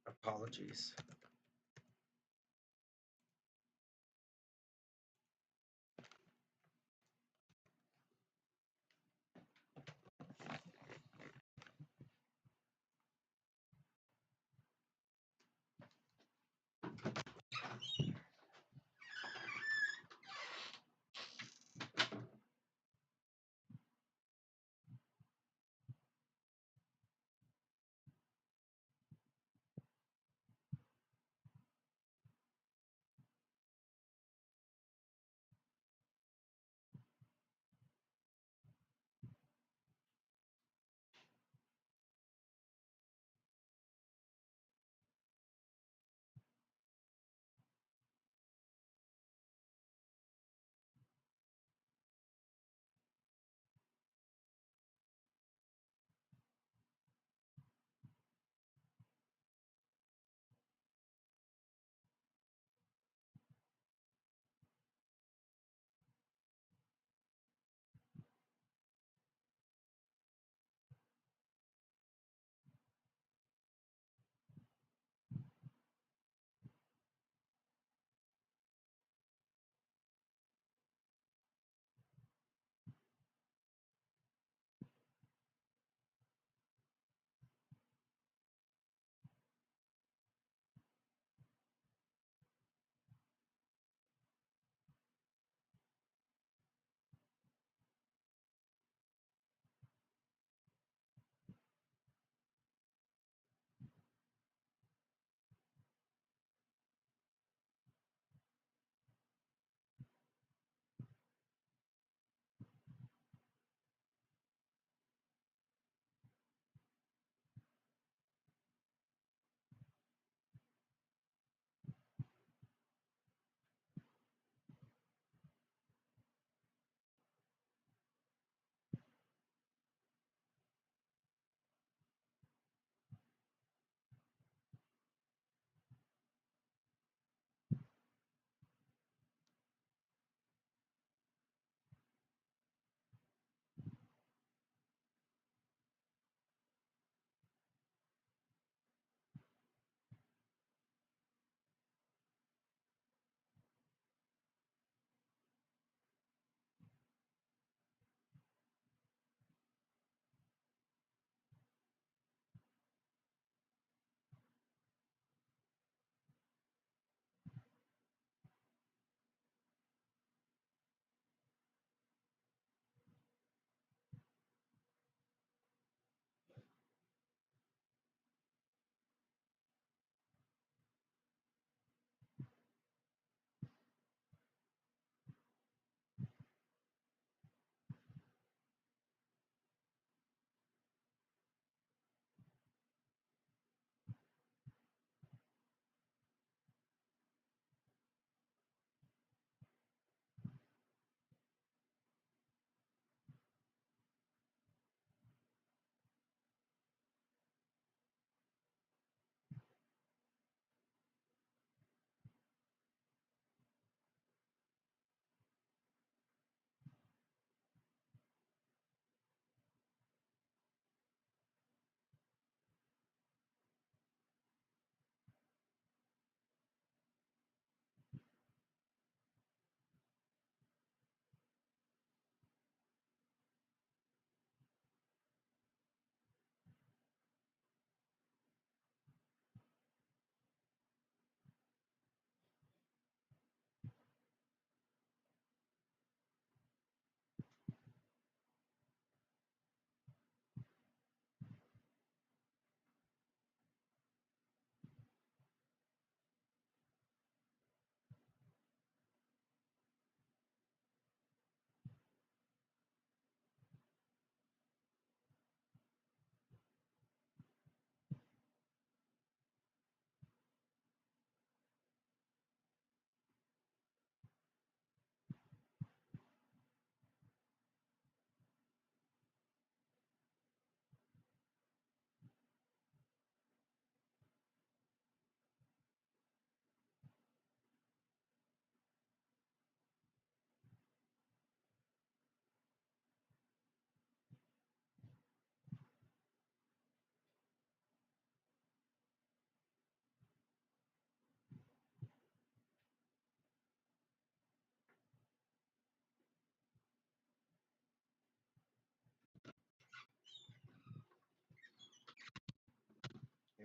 Apologies.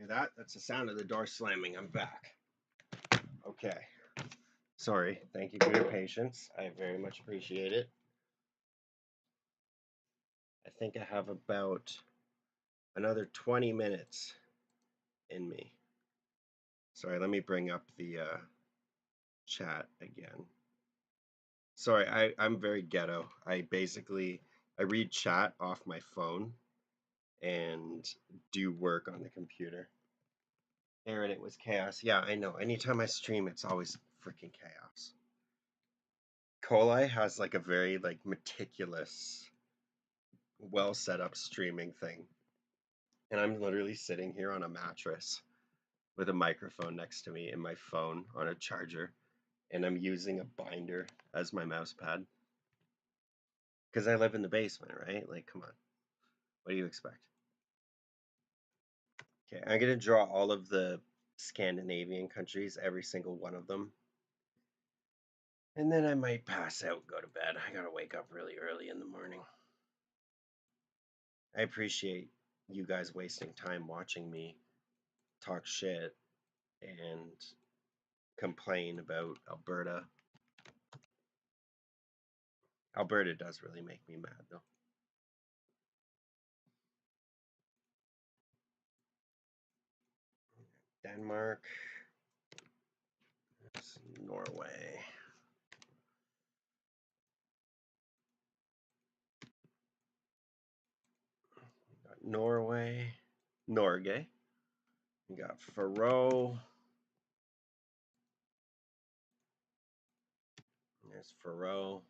Hear that? That's the sound of the door slamming. I'm back. Okay. Sorry. Thank you for your patience. I very much appreciate it. I think I have about another 20 minutes in me. Sorry, let me bring up the chat again. Sorry, I'm very ghetto. I read chat off my phone and do work on the computer. Aaron, it was chaos. Yeah, I know. Anytime I stream, it's always freaking chaos. Kolai has like a very like meticulous, well set up streaming thing. And I'm literally sitting here on a mattress with a microphone next to me and my phone on a charger, and I'm using a binder as my mouse pad. Because I live in the basement, right? Like, come on. What do you expect? Okay, I'm going to draw all of the Scandinavian countries, every single one of them. And then I might pass out and go to bed. I got to wake up really early in the morning. I appreciate you guys wasting time watching me talk shit and complain about Alberta. Alberta does really make me mad, though. Denmark. There's Norway. We got Norway. Norge. We got Faroe. There's Faroe.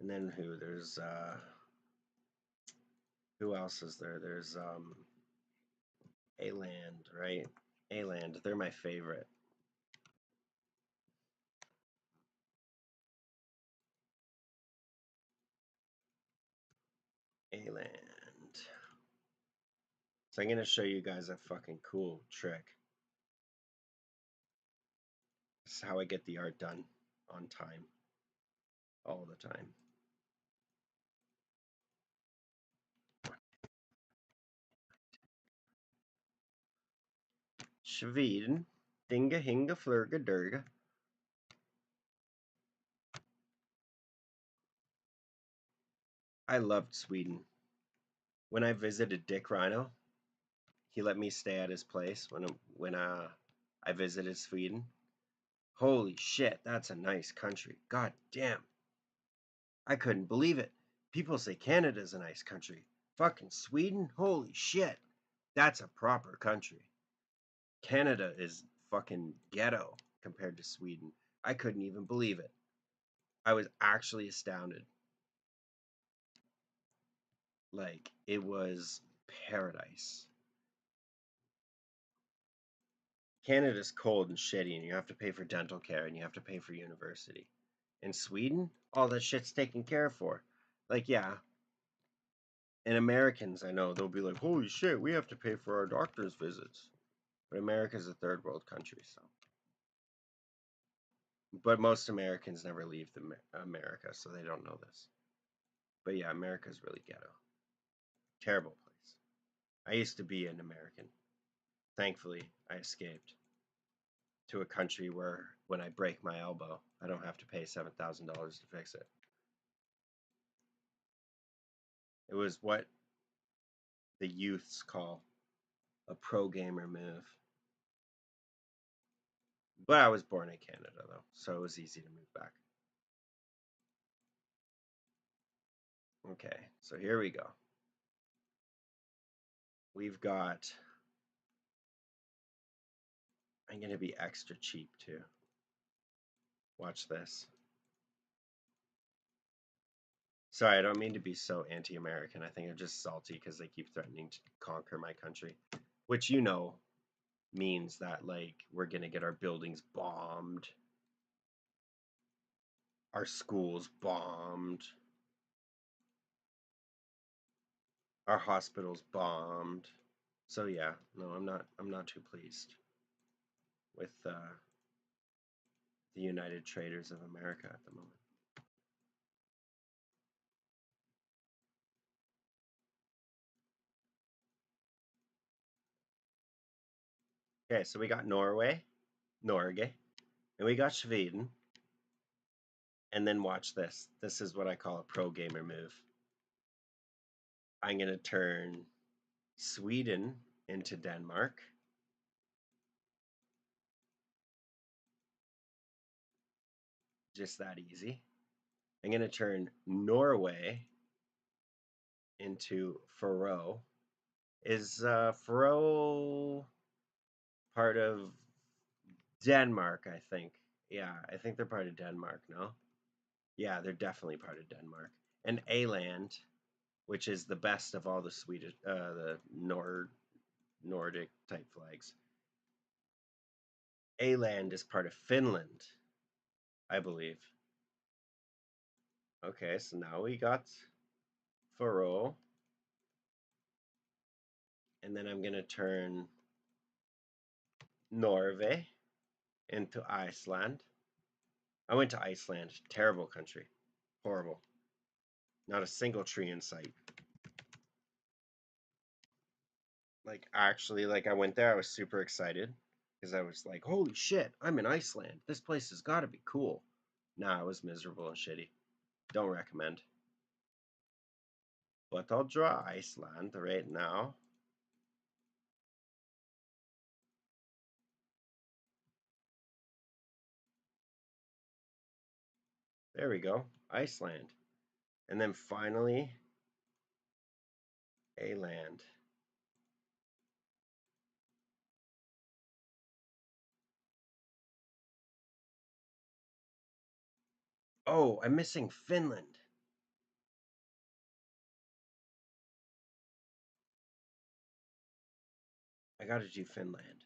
And then who? There's who else is there? There's Aland, right? Aland. They're my favorite. Aland. So I'm gonna show you guys a fucking cool trick. This is how I get the art done on time. All the time. Sweden. Dinga hinga flurga durga. I loved Sweden. When I visited Dick Rhino, he let me stay at his place when I visited Sweden. Holy shit, that's a nice country. God damn. I couldn't believe it. People say Canada's a nice country. Fucking Sweden? Holy shit. That's a proper country. Canada is fucking ghetto compared to Sweden. I couldn't even believe it. I was actually astounded. Like, it was paradise. Canada's cold and shitty, and you have to pay for dental care, and you have to pay for university. In Sweden, all that shit's taken care for. Like, yeah. And Americans, I know, they'll be like, holy shit, we have to pay for our doctor's visits. But America's a third world country, so. But most Americans never leave America, so they don't know this. But yeah, America's really ghetto. Terrible place. I used to be an American. Thankfully, I escaped to a country where when I break my elbow, I don't have to pay $7,000 to fix it. It was what the youths call a pro gamer move. But I was born in Canada, though, so it was easy to move back. Okay, so here we go. We've got... I'm going to be extra cheap, too. Watch this. Sorry, I don't mean to be so anti-American. I think I'm just salty because they keep threatening to conquer my country. Which, you know, means that, like, we're going to get our buildings bombed. Our schools bombed. Our hospitals bombed. So yeah, no, I'm not too pleased with the United Traders of America at the moment. Okay, so we got Norway, Norge, and we got Sweden. And then watch this. This is what I call a pro gamer move. I'm going to turn Sweden into Denmark. Just that easy. I'm going to turn Norway into Faroe. Is Faroe part of Denmark, I think? Yeah, I think they're part of Denmark, no? Yeah, they're definitely part of Denmark. And Åland, which is the best of all the Swedish, the Nordic type flags. Åland is part of Finland, I believe. Okay, so now we got Faroe. And then I'm going to turn Norway into Iceland. I went to Iceland. Terrible country. Horrible. Not a single tree in sight. Like, actually, like, I went there. I was super excited. Because I was like, holy shit, I'm in Iceland. This place has got to be cool. Nah, it was miserable and shitty. Don't recommend. But I'll draw Iceland right now. There we go. Iceland. And then finally, Åland. Oh, I'm missing Finland. I gotta do Finland.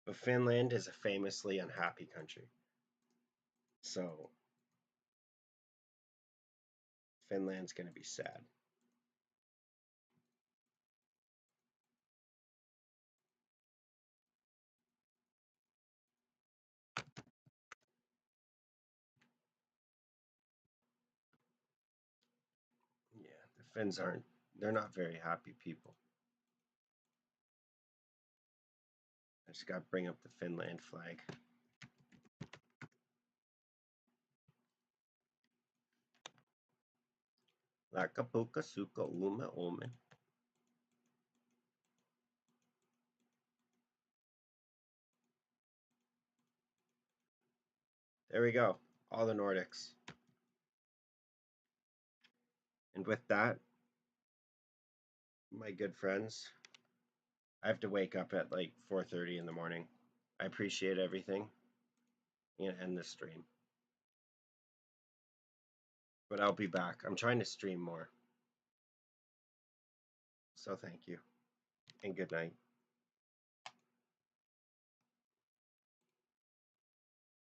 But Finland is a famously unhappy country. So Finland's gonna be sad. Yeah, the Finns aren't, they're not very happy people. I just gotta bring up the Finland flag. Lakapuka suka uma omen. There we go. All the Nordics. And with that, my good friends, I have to wake up at like 4:30 in the morning. I appreciate everything. I'm gonna end this stream. But I'll be back. I'm trying to stream more. So thank you. And good night.